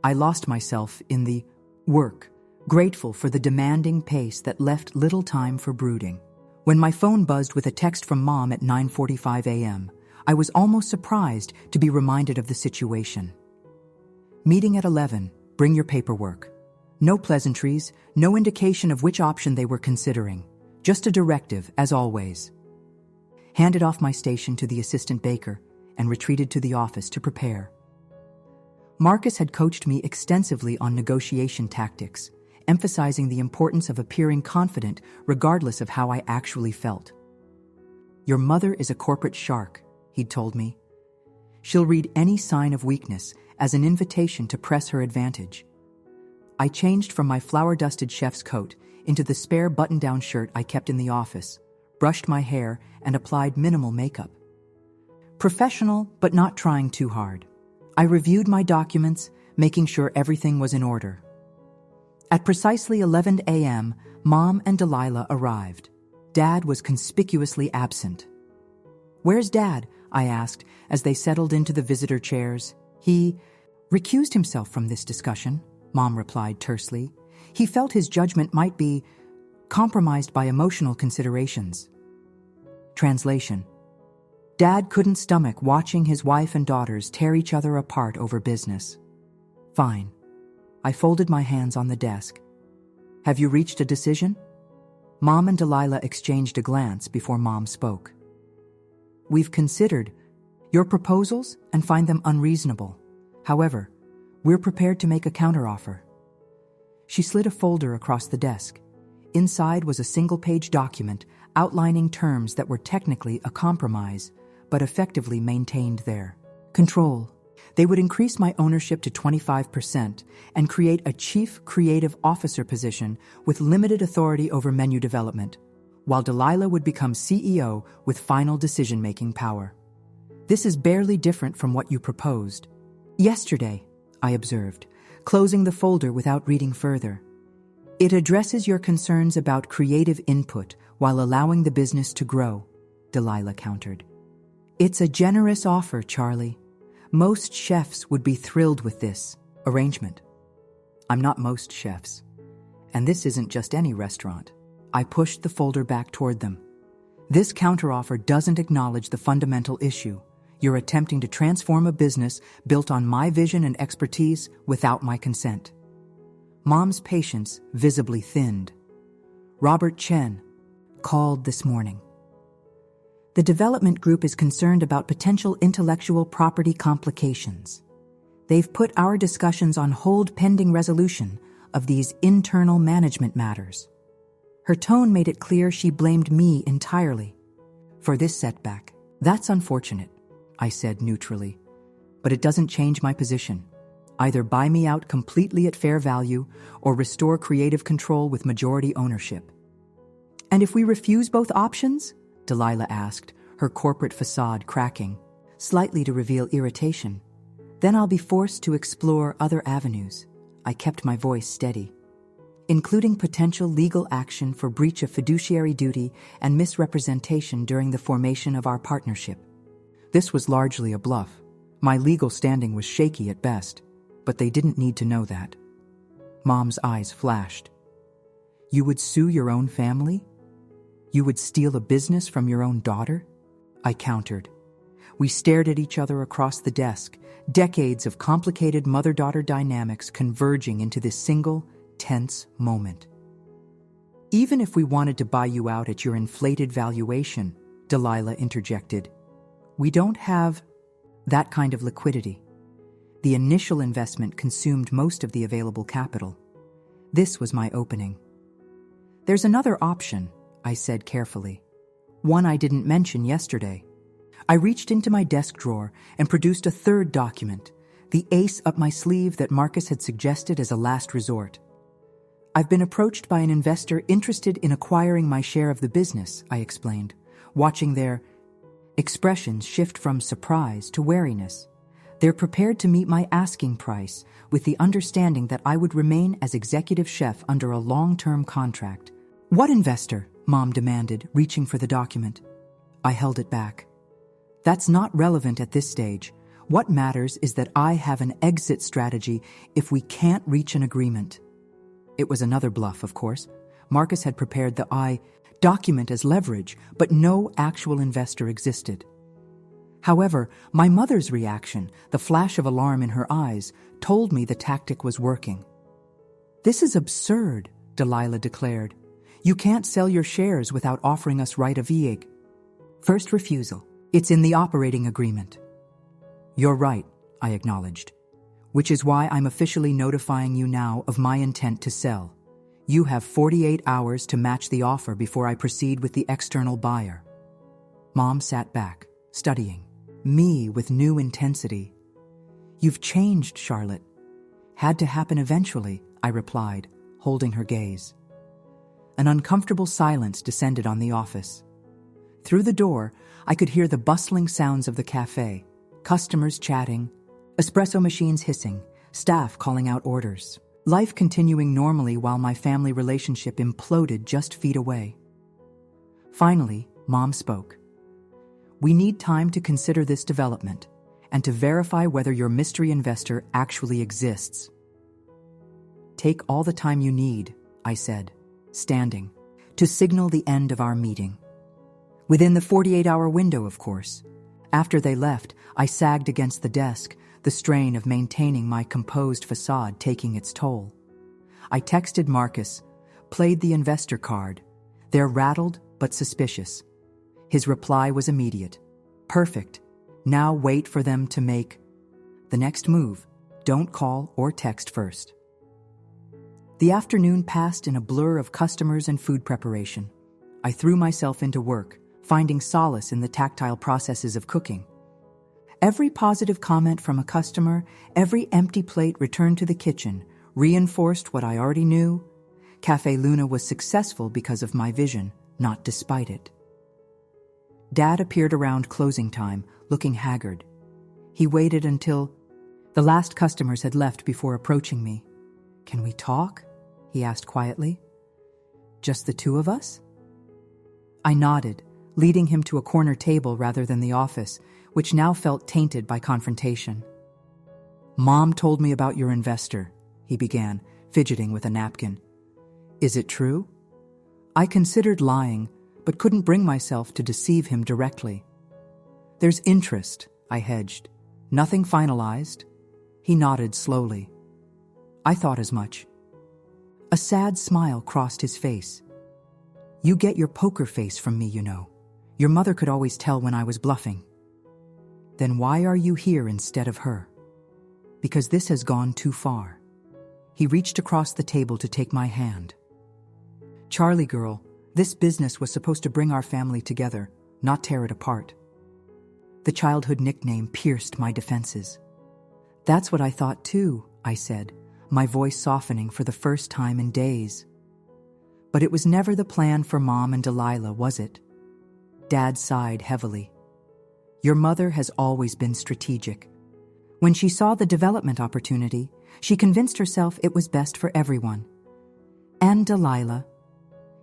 I lost myself in the work, grateful for the demanding pace that left little time for brooding. When my phone buzzed with a text from Mom at 9:45 a.m., I was almost surprised to be reminded of the situation. Meeting at 11, bring your paperwork. No pleasantries, no indication of which option they were considering. Just a directive, as always. Handed off my station to the assistant baker and retreated to the office to prepare. Marcus had coached me extensively on negotiation tactics, emphasizing the importance of appearing confident regardless of how I actually felt. Your mother is a corporate shark, he'd told me. She'll read any sign of weakness as an invitation to press her advantage. I changed from my flour-dusted chef's coat into the spare button-down shirt I kept in the office, brushed my hair, and applied minimal makeup. Professional, but not trying too hard. I reviewed my documents, making sure everything was in order. At precisely 11 a.m., Mom and Delilah arrived. Dad was conspicuously absent. "Where's Dad?" I asked as they settled into the visitor chairs. "He recused himself from this discussion," Mom replied tersely. "He felt his judgment might be compromised by emotional considerations." Translation: Dad couldn't stomach watching his wife and daughters tear each other apart over business. Fine. I folded my hands on the desk. "Have you reached a decision?" Mom and Delilah exchanged a glance before Mom spoke. "We've considered your proposals and find them unreasonable. However, we're prepared to make a counteroffer." She slid a folder across the desk. Inside was a single-page document outlining terms that were technically a compromise, but effectively maintained their control. They would increase my ownership to 25% and create a chief creative officer position with limited authority over menu development, while Delilah would become CEO with final decision-making power. "This is barely different from what you proposed yesterday," I observed, closing the folder without reading further. "It addresses your concerns about creative input while allowing the business to grow," Delilah countered. "It's a generous offer, Charlie. Most chefs would be thrilled with this arrangement." "I'm not most chefs. And this isn't just any restaurant." I pushed the folder back toward them. "This counteroffer doesn't acknowledge the fundamental issue. You're attempting to transform a business built on my vision and expertise without my consent." Mom's patience visibly thinned. "Robert Chen called this morning. The development group is concerned about potential intellectual property complications. They've put our discussions on hold pending resolution of these internal management matters." Her tone made it clear she blamed me entirely for this setback. "That's unfortunate," I said neutrally, "but it doesn't change my position. Either buy me out completely at fair value or restore creative control with majority ownership." "And if we refuse both options?" Delilah asked, her corporate facade cracking, slightly to reveal irritation. "Then I'll be forced to explore other avenues." I kept my voice steady. "Including potential legal action for breach of fiduciary duty and misrepresentation during the formation of our partnership." This was largely a bluff. My legal standing was shaky at best, but they didn't need to know that. Mom's eyes flashed. "You would sue your own family? You would steal a business from your own daughter?" I countered. We stared at each other across the desk, decades of complicated mother-daughter dynamics converging into this single, tense moment. "Even if we wanted to buy you out at your inflated valuation," Delilah interjected, "we don't have that kind of liquidity. The initial investment consumed most of the available capital. This was my opening. "There's another option," I said carefully. "One I didn't mention yesterday." I reached into my desk drawer and produced a third document, the ace up my sleeve that Marcus had suggested as a last resort. "I've been approached by an investor interested in acquiring my share of the business," I explained, watching their expressions shift from surprise to wariness. "They're prepared to meet my asking price with the understanding that I would remain as executive chef under a long-term contract." "What investor?" Mom demanded, reaching for the document. I held it back. "That's not relevant at this stage. What matters is that I have an exit strategy if we can't reach an agreement." It was another bluff, of course. Marcus had prepared the document as leverage, but no actual investor existed. However, my mother's reaction, the flash of alarm in her eyes, told me the tactic was working. "This is absurd," Delilah declared. "You can't sell your shares without offering us right of VIG. First refusal. It's in the operating agreement." "You're right," I acknowledged. "Which is why I'm officially notifying you now of my intent to sell. You have 48 hours to match the offer before I proceed with the external buyer." Mom sat back, studying me with new intensity. "You've changed, Charlotte." "Had to happen eventually," I replied, holding her gaze. An uncomfortable silence descended on the office. Through the door, I could hear the bustling sounds of the cafe, customers chatting, espresso machines hissing, staff calling out orders. Life continuing normally while my family relationship imploded just feet away. Finally, Mom spoke. "We need time to consider this development and to verify whether your mystery investor actually exists." "Take all the time you need," I said, standing, "to signal the end of our meeting." Within the 48-hour window, of course. After they left, I sagged against the desk, the strain of maintaining my composed facade taking its toll. I texted Marcus, played the investor card. They're rattled but suspicious. His reply was immediate. "Perfect. Now wait for them to make the next move. Don't call or text first." The afternoon passed in a blur of customers and food preparation. I threw myself into work, finding solace in the tactile processes of cooking. Every positive comment from a customer, every empty plate returned to the kitchen, reinforced what I already knew. Café Luna was successful because of my vision, not despite it. Dad appeared around closing time, looking haggard. He waited until the last customers had left before approaching me. "Can we talk?" he asked quietly. "Just the two of us?" I nodded, leading him to a corner table rather than the office, which now felt tainted by confrontation. "Mom told me about your investor," he began, fidgeting with a napkin. "Is it true?" I considered lying, but couldn't bring myself to deceive him directly. "There's interest," I hedged. "Nothing finalized." He nodded slowly. "I thought as much." A sad smile crossed his face. "You get your poker face from me, you know. Your mother could always tell when I was bluffing." "Then why are you here instead of her?" "Because this has gone too far." He reached across the table to take my hand. "Charlie girl, this business was supposed to bring our family together, not tear it apart." The childhood nickname pierced my defenses. "That's what I thought too," I said, my voice softening for the first time in days. "But it was never the plan for Mom and Delilah, was it?" Dad sighed heavily. "Your mother has always been strategic. When she saw the development opportunity, she convinced herself it was best for everyone. And Delilah."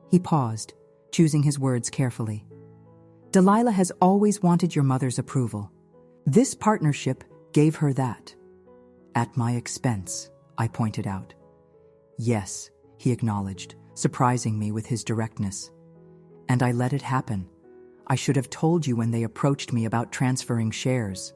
He paused, choosing his words carefully. "Delilah has always wanted your mother's approval. This partnership gave her that." "At my expense," I pointed out. "Yes," he acknowledged, surprising me with his directness. "And I let it happen. I should have told you when they approached me about transferring shares."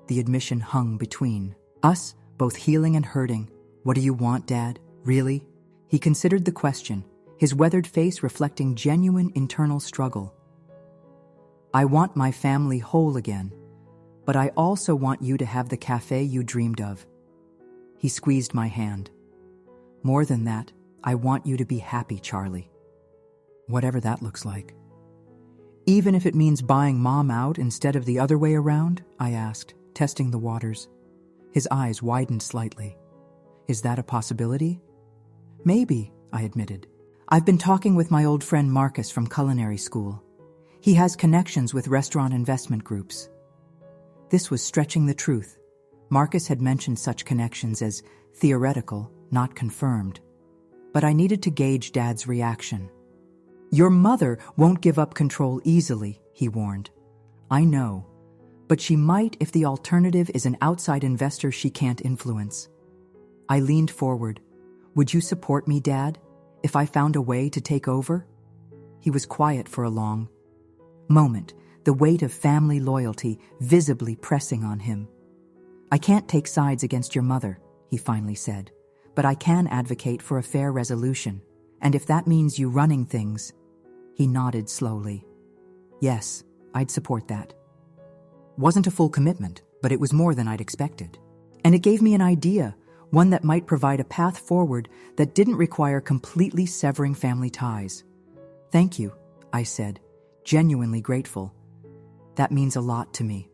The admission hung between us, both healing and hurting. "What do you want, Dad? Really?" He considered the question, his weathered face reflecting genuine internal struggle. "I want my family whole again. but I also want you to have the cafe you dreamed of." He squeezed my hand. "More than that, I want you to be happy, Charlie. Whatever that looks like." "Even if it means buying Mom out instead of the other way around?" I asked, testing the waters. His eyes widened slightly. "Is that a possibility?" "Maybe," I admitted. "I've been talking with my old friend Marcus from culinary school. He has connections with restaurant investment groups." This was stretching the truth. Marcus had mentioned such connections as theoretical, not confirmed. But I needed to gauge Dad's reaction. "Your mother won't give up control easily," he warned. "I know, but she might if the alternative is an outside investor she can't influence." I leaned forward. "Would you support me, Dad, if I found a way to take over?" He was quiet for a long moment, the weight of family loyalty visibly pressing on him. "I can't take sides against your mother," he finally said, "but I can advocate for a fair resolution, and if that means you running things—" He nodded slowly. "Yes, I'd support that." Wasn't a full commitment, but it was more than I'd expected. And it gave me an idea, one that might provide a path forward that didn't require completely severing family ties. "Thank you," I said, genuinely grateful. "That means a lot to me."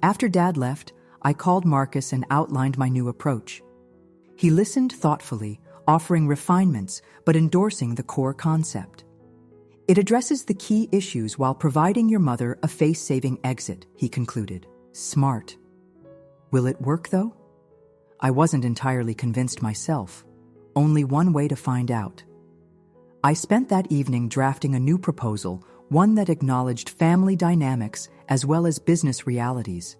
After Dad left, I called Marcus and outlined my new approach. He listened thoughtfully, offering refinements but endorsing the core concept. "It addresses the key issues while providing your mother a face-saving exit," he concluded. "Smart. Will it work, though?" I wasn't entirely convinced myself. Only one way to find out. I spent that evening drafting a new proposal, one that acknowledged family dynamics as well as business realities.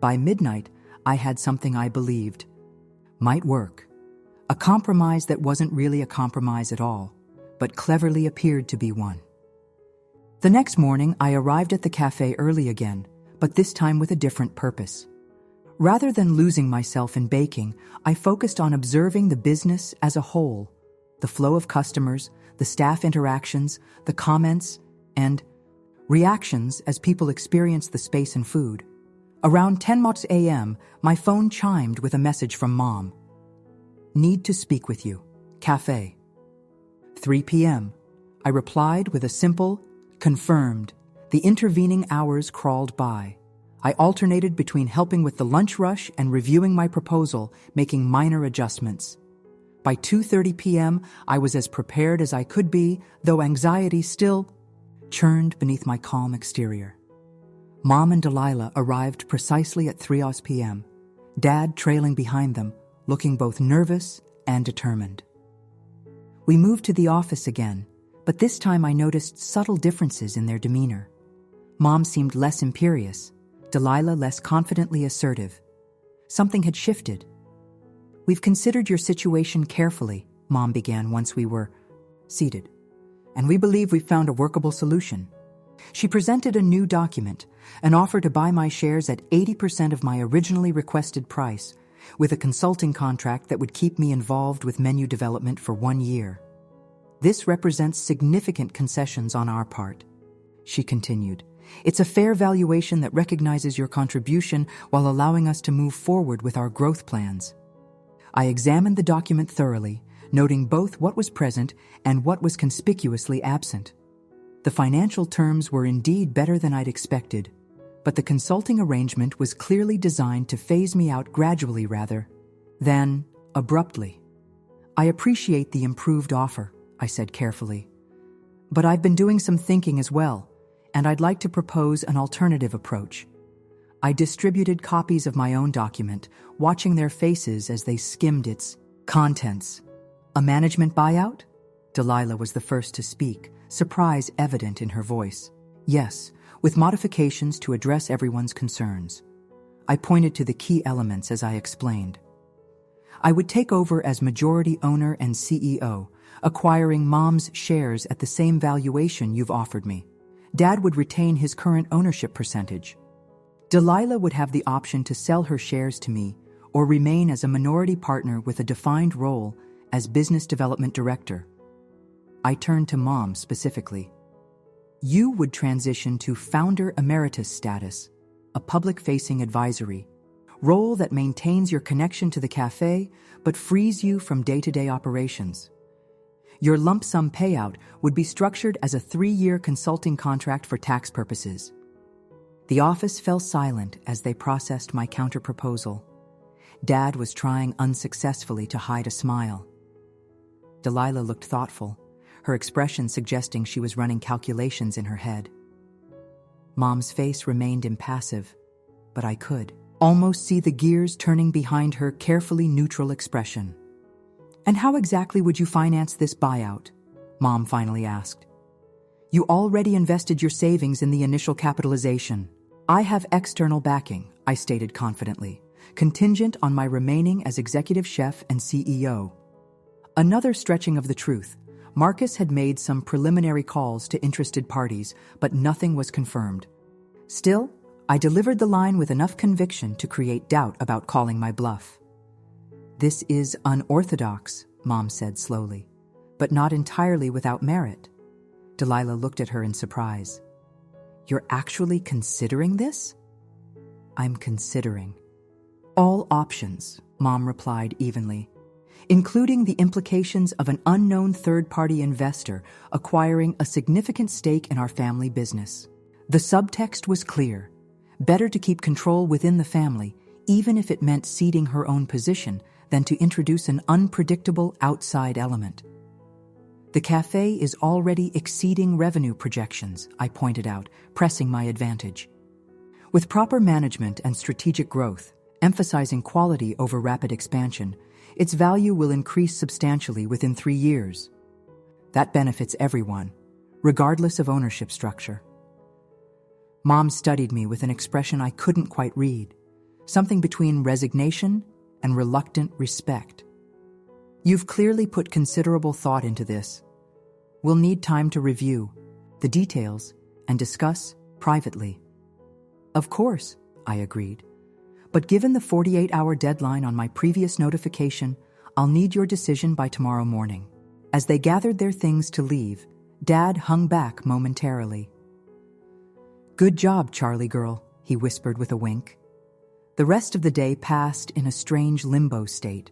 By midnight, I had something I believed might work. A compromise that wasn't really a compromise at all, but cleverly appeared to be one. The next morning, I arrived at the cafe early again, but this time with a different purpose. Rather than losing myself in baking, I focused on observing the business as a whole, the flow of customers, the staff interactions, the comments, and reactions as people experienced the space and food. Around 10 a.m., my phone chimed with a message from Mom. "Need to speak with you. Cafe." 3 p.m. I replied with a simple, "Confirmed." The intervening hours crawled by. I alternated between helping with the lunch rush and reviewing my proposal, making minor adjustments. By 2:30 p.m., I was as prepared as I could be, though anxiety still churned beneath my calm exterior. Mom and Delilah arrived precisely at 3 p.m., Dad trailing behind them, looking both nervous and determined. We moved to the office again, but this time I noticed subtle differences in their demeanor. Mom seemed less imperious, Delilah less confidently assertive. Something had shifted. "We've considered your situation carefully," Mom began once we were seated, "and we believe we've found a workable solution." She presented a new document, an offer to buy my shares at 80% of my originally requested price, with a consulting contract that would keep me involved with menu development for 1 year. "This represents significant concessions on our part," she continued. "It's a fair valuation that recognizes your contribution while allowing us to move forward with our growth plans." I examined the document thoroughly, noting both what was present and what was conspicuously absent. The financial terms were indeed better than I'd expected, but the consulting arrangement was clearly designed to phase me out gradually rather than abruptly. "I appreciate the improved offer," I said carefully, "but I've been doing some thinking as well, and I'd like to propose an alternative approach." I distributed copies of my own document, watching their faces as they skimmed its contents. "A management buyout?" Delilah was the first to speak, surprise evident in her voice. "Yes, with modifications to address everyone's concerns." I pointed to the key elements as I explained. "I would take over as majority owner and CEO, acquiring Mom's shares at the same valuation you've offered me. Dad would retain his current ownership percentage. Delilah would have the option to sell her shares to me or remain as a minority partner with a defined role as business development director." I turned to Mom specifically. "You would transition to founder emeritus status." a public-facing advisory role that maintains your connection to the cafe but frees you from day-to-day operations. Your lump sum payout would be structured as a 3-year consulting contract for tax purposes. The office fell silent as they processed my counterproposal. Dad was trying unsuccessfully to hide a smile. Delilah looked thoughtful, her expression suggesting she was running calculations in her head. Mom's face remained impassive, but I could almost see the gears turning behind her carefully neutral expression. "And how exactly would you finance this buyout?" Mom finally asked. "You already invested your savings in the initial capitalization." "I have external backing," I stated confidently, "contingent on my remaining as executive chef and CEO." Another stretching of the truth. Marcus had made some preliminary calls to interested parties, but nothing was confirmed. Still, I delivered the line with enough conviction to create doubt about calling my bluff. "This is unorthodox," Mom said slowly, "but not entirely without merit." Delilah looked at her in surprise. "You're actually considering this?" "I'm considering all options," Mom replied evenly, "including the implications of an unknown third-party investor acquiring a significant stake in our family business." The subtext was clear. Better to keep control within the family, even if it meant ceding her own position, than to introduce an unpredictable outside element. "The cafe is already exceeding revenue projections," I pointed out, pressing my advantage. "With proper management and strategic growth, emphasizing quality over rapid expansion, its value will increase substantially within 3 years. That benefits everyone, regardless of ownership structure." Mom studied me with an expression I couldn't quite read, something between resignation and reluctant respect. "You've clearly put considerable thought into this. We'll need time to review the details and discuss privately." "Of course," I agreed. "But given the 48-hour deadline on my previous notification, I'll need your decision by tomorrow morning." As they gathered their things to leave, Dad hung back momentarily. "Good job, Charlie girl," he whispered with a wink. The rest of the day passed in a strange limbo state.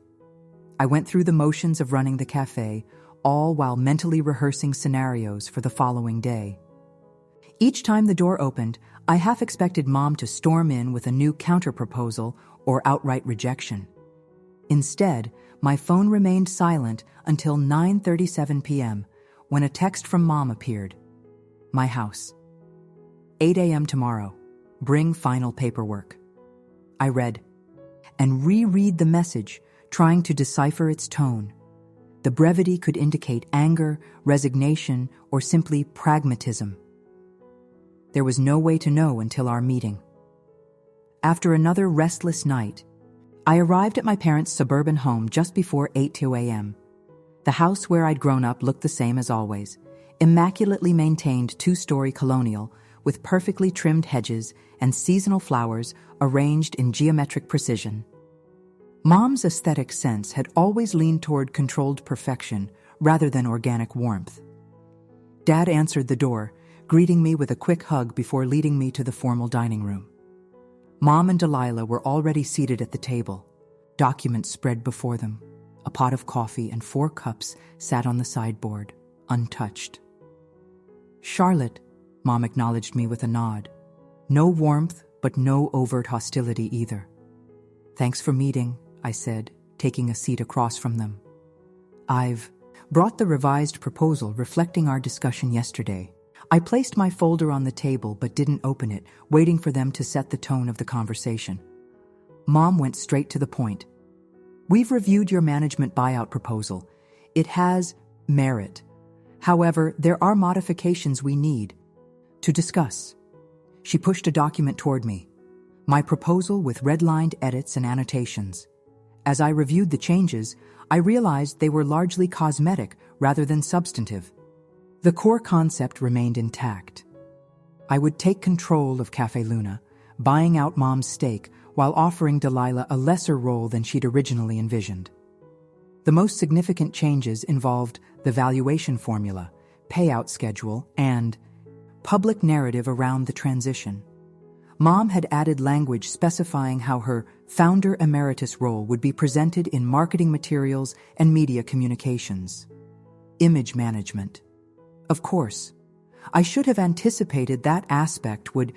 I went through the motions of running the cafe, all while mentally rehearsing scenarios for the following day. Each time the door opened, I half expected Mom to storm in with a new counterproposal or outright rejection. Instead, my phone remained silent until 9:37 p.m., when a text from Mom appeared. "My house. 8 a.m. tomorrow. Bring final paperwork." I read and reread the message, trying to decipher its tone. The brevity could indicate anger, resignation, or simply pragmatism. There was no way to know until our meeting. After another restless night, I arrived at my parents' suburban home just before 8:02 a.m. The house where I'd grown up looked the same as always, immaculately maintained 2-story colonial with perfectly trimmed hedges and seasonal flowers arranged in geometric precision. Mom's aesthetic sense had always leaned toward controlled perfection rather than organic warmth. Dad answered the door, greeting me with a quick hug before leading me to the formal dining room. Mom and Delilah were already seated at the table, documents spread before them. A pot of coffee and 4 cups sat on the sideboard, untouched. "Charlotte," Mom acknowledged me with a nod. No warmth, but no overt hostility either. "Thanks for meeting," I said, taking a seat across from them. "I've brought the revised proposal reflecting our discussion yesterday." I placed my folder on the table but didn't open it, waiting for them to set the tone of the conversation. Mom went straight to the point. "We've reviewed your management buyout proposal. It has merit. However, there are modifications we need to discuss." She pushed a document toward me. My proposal with redlined edits and annotations. As I reviewed the changes, I realized they were largely cosmetic rather than substantive. The core concept remained intact. I would take control of Cafe Luna, buying out Mom's stake while offering Delilah a lesser role than she'd originally envisioned. The most significant changes involved the valuation formula, payout schedule, and public narrative around the transition. Mom had added language specifying how her founder emeritus role would be presented in marketing materials and media communications. Image management. Of course, I should have anticipated that aspect would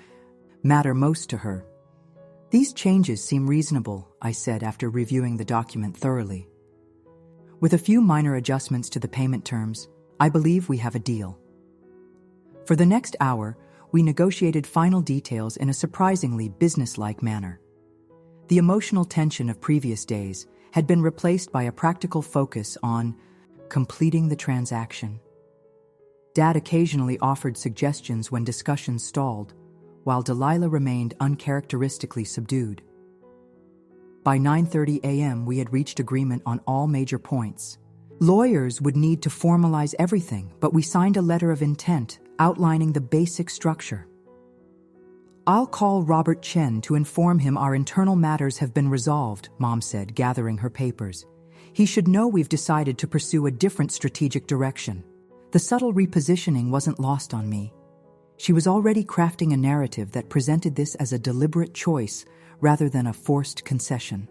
matter most to her. These changes seem reasonable, I said after reviewing the document thoroughly. With a few minor adjustments to the payment terms, I believe we have a deal. For the next hour, we negotiated final details in a surprisingly businesslike manner. The emotional tension of previous days had been replaced by a practical focus on completing the transaction. Dad occasionally offered suggestions when discussions stalled, while Delilah remained uncharacteristically subdued. By 9:30 a.m., we had reached agreement on all major points. Lawyers would need to formalize everything, but we signed a letter of intent outlining the basic structure. I'll call Robert Chen to inform him our internal matters have been resolved, Mom said, gathering her papers. He should know we've decided to pursue a different strategic direction. The subtle repositioning wasn't lost on me. She was already crafting a narrative that presented this as a deliberate choice rather than a forced concession.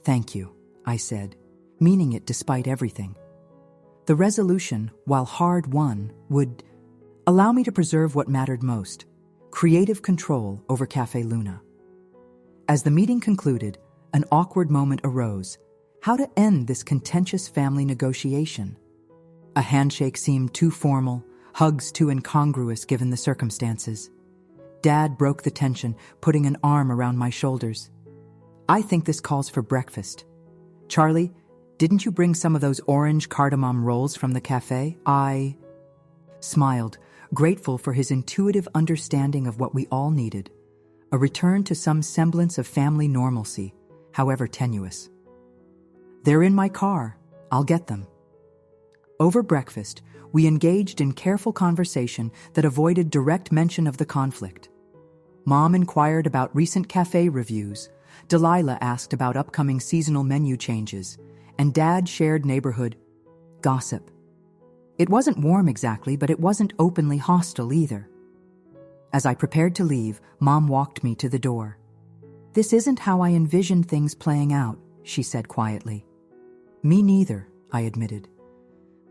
Thank you, I said, meaning it despite everything. The resolution, while hard won, would allow me to preserve what mattered most: creative control over Café Luna. As the meeting concluded, an awkward moment arose: how to end this contentious family negotiation. A handshake seemed too formal, hugs too incongruous given the circumstances. Dad broke the tension, putting an arm around my shoulders. I think this calls for breakfast. Charlie, didn't you bring some of those orange cardamom rolls from the cafe? I smiled, grateful for his intuitive understanding of what we all needed: a return to some semblance of family normalcy, however tenuous. They're in my car. I'll get them. Over breakfast, we engaged in careful conversation that avoided direct mention of the conflict. Mom inquired about recent cafe reviews, Delilah asked about upcoming seasonal menu changes, and Dad shared neighborhood gossip. It wasn't warm exactly, but it wasn't openly hostile either. As I prepared to leave, Mom walked me to the door. "This isn't how I envisioned things playing out," she said quietly. "Me neither," I admitted.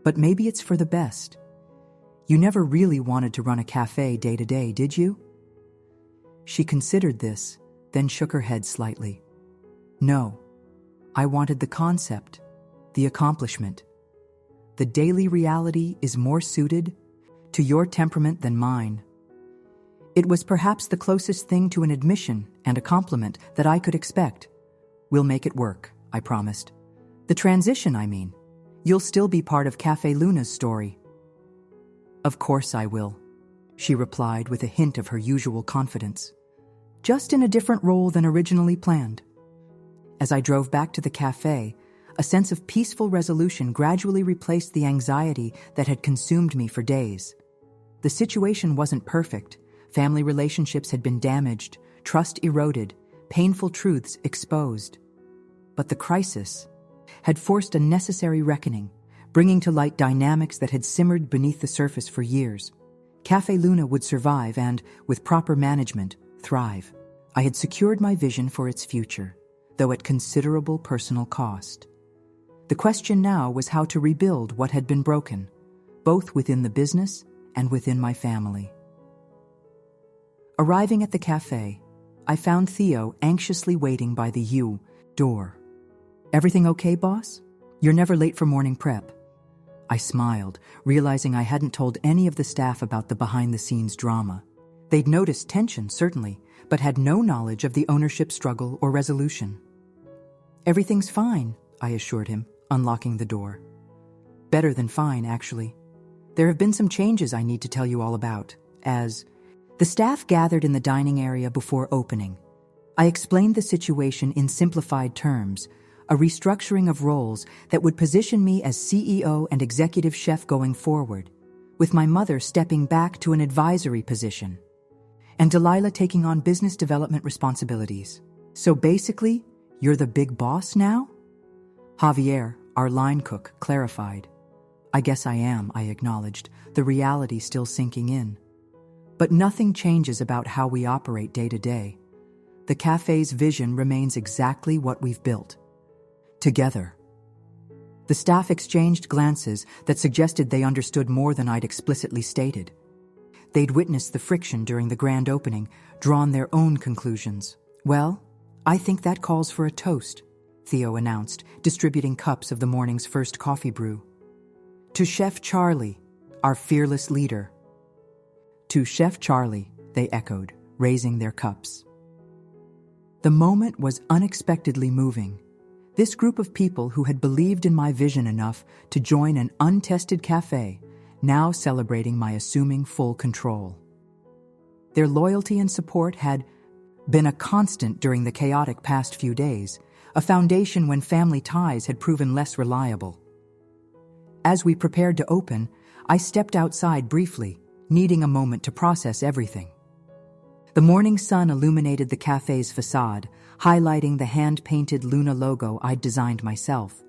"But maybe it's for the best. You never really wanted to run a cafe day to day, did you?" She considered this, then shook her head slightly. "No, I wanted the concept, the accomplishment. The daily reality is more suited to your temperament than mine." It was perhaps the closest thing to an admission and a compliment that I could expect. "We'll make it work," I promised. "The transition, I mean. You'll still be part of Café Luna's story." "Of course I will," she replied with a hint of her usual confidence. "Just in a different role than originally planned." As I drove back to the cafe, a sense of peaceful resolution gradually replaced the anxiety that had consumed me for days. The situation wasn't perfect. Family relationships had been damaged, trust eroded, painful truths exposed. But the crisis had forced a necessary reckoning, bringing to light dynamics that had simmered beneath the surface for years. Café Luna would survive and, with proper management, thrive. I had secured my vision for its future, though at considerable personal cost. The question now was how to rebuild what had been broken, both within the business and within my family. Arriving at the cafe, I found Theo anxiously waiting by the door. "Everything okay, boss? You're never late for morning prep." I smiled, realizing I hadn't told any of the staff about the behind-the-scenes drama. They'd noticed tension, certainly, but had no knowledge of the ownership struggle or resolution. "Everything's fine," I assured him, unlocking the door. "Better than fine, actually. There have been some changes I need to tell you all about." As the staff gathered in the dining area before opening, I explained the situation in simplified terms, a restructuring of roles that would position me as CEO and executive chef going forward, with my mother stepping back to an advisory position, and Delilah taking on business development responsibilities. "So basically, you're the big boss now?" Javier, our line cook, clarified. "I guess I am," I acknowledged, the reality still sinking in. But nothing changes about how we operate day to day. The cafe's vision remains exactly what we've built. Together. The staff exchanged glances that suggested they understood more than I'd explicitly stated. They'd witnessed the friction during the grand opening, drawn their own conclusions. "Well, I think that calls for a toast," Theo announced, distributing cups of the morning's first coffee brew. "To Chef Charlie, our fearless leader." "To Chef Charlie," they echoed, raising their cups. The moment was unexpectedly moving. This group of people who had believed in my vision enough to join an untested cafe, now celebrating my assuming full control. Their loyalty and support had been a constant during the chaotic past few days, a foundation when family ties had proven less reliable. As we prepared to open, I stepped outside briefly, needing a moment to process everything. The morning sun illuminated the cafe's facade, highlighting the hand-painted Luna logo I'd designed myself.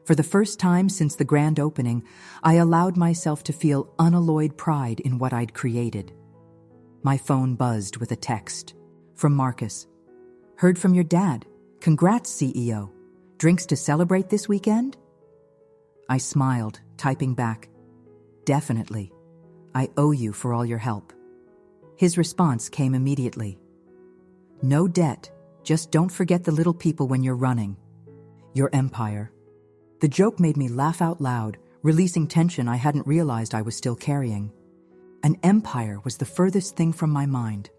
For the first time since the grand opening, I allowed myself to feel unalloyed pride in what I'd created. My phone buzzed with a text from Marcus. "Heard from your dad. Congrats, CEO. Drinks to celebrate this weekend?" I smiled, typing back, "Definitely. I owe you for all your help." His response came immediately. "No debt. Just don't forget the little people when you're running your empire." The joke made me laugh out loud, releasing tension I hadn't realized I was still carrying. An empire was the furthest thing from my mind.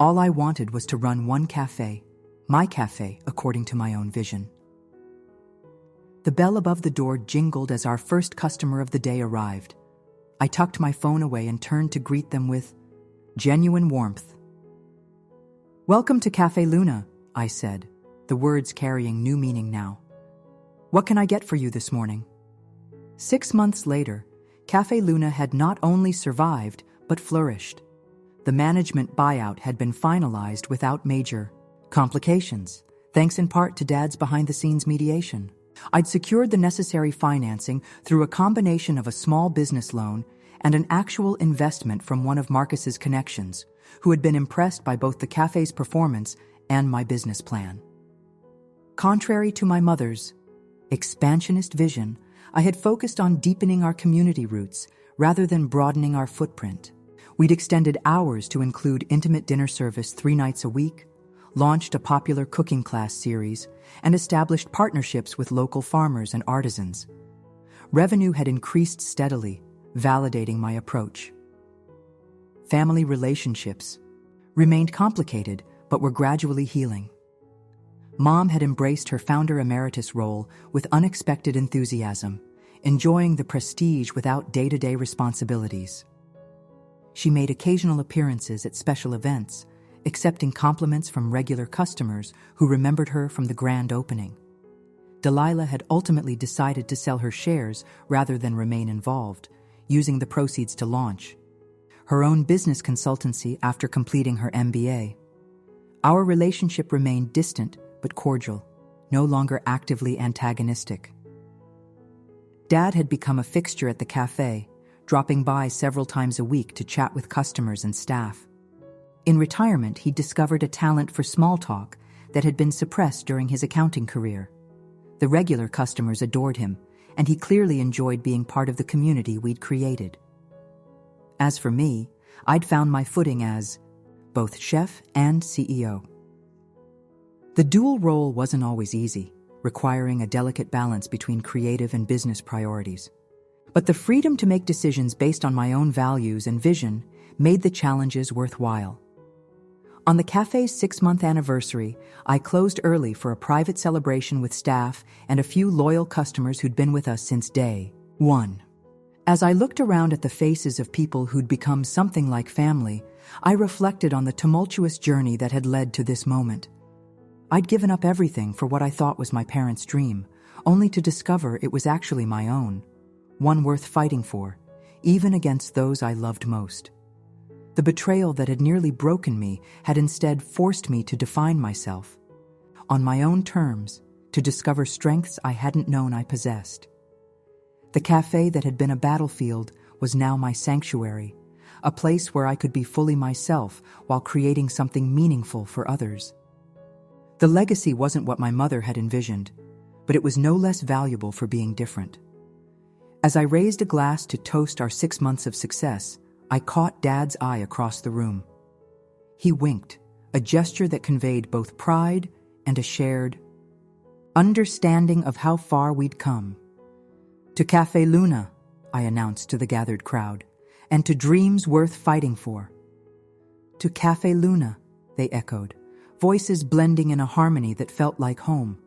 All I wanted was to run one cafe, my cafe according to my own vision. The bell above the door jingled as our first customer of the day arrived. I tucked my phone away and turned to greet them with genuine warmth. "Welcome to Cafe Luna," I said, the words carrying new meaning now. "What can I get for you this morning?" 6 months later, Cafe Luna had not only survived, but flourished. The management buyout had been finalized without major complications, thanks in part to Dad's behind-the-scenes mediation. I'd secured the necessary financing through a combination of a small business loan and an actual investment from one of Marcus's connections, who had been impressed by both the cafe's performance and my business plan. Contrary to my mother's expansionist vision, I had focused on deepening our community roots rather than broadening our footprint. We'd extended hours to include intimate dinner service 3 nights a week, launched a popular cooking class series, and established partnerships with local farmers and artisans. Revenue had increased steadily, validating my approach. Family relationships remained complicated, but were gradually healing. Mom had embraced her founder emeritus role with unexpected enthusiasm, enjoying the prestige without day-to-day responsibilities. She made occasional appearances at special events, accepting compliments from regular customers who remembered her from the grand opening. Delilah had ultimately decided to sell her shares rather than remain involved, using the proceeds to launch her own business consultancy after completing her MBA. Our relationship remained distant but cordial, no longer actively antagonistic. Dad had become a fixture at the cafe, dropping by several times a week to chat with customers and staff. In retirement, he discovered a talent for small talk that had been suppressed during his accounting career. The regular customers adored him, and he clearly enjoyed being part of the community we'd created. As for me, I'd found my footing as both chef and CEO. The dual role wasn't always easy, requiring a delicate balance between creative and business priorities. But the freedom to make decisions based on my own values and vision made the challenges worthwhile. On the cafe's 6-month anniversary, I closed early for a private celebration with staff and a few loyal customers who'd been with us since day one. As I looked around at the faces of people who'd become something like family, I reflected on the tumultuous journey that had led to this moment. I'd given up everything for what I thought was my parents' dream, only to discover it was actually my own, one worth fighting for, even against those I loved most. The betrayal that had nearly broken me had instead forced me to define myself, on my own terms, to discover strengths I hadn't known I possessed. The cafe that had been a battlefield was now my sanctuary, a place where I could be fully myself while creating something meaningful for others. The legacy wasn't what my mother had envisioned, but it was no less valuable for being different. As I raised a glass to toast our 6 months of success, I caught Dad's eye across the room. He winked, a gesture that conveyed both pride and a shared understanding of how far we'd come. To Café Luna, I announced to the gathered crowd, and to dreams worth fighting for. To Café Luna, they echoed, voices blending in a harmony that felt like home.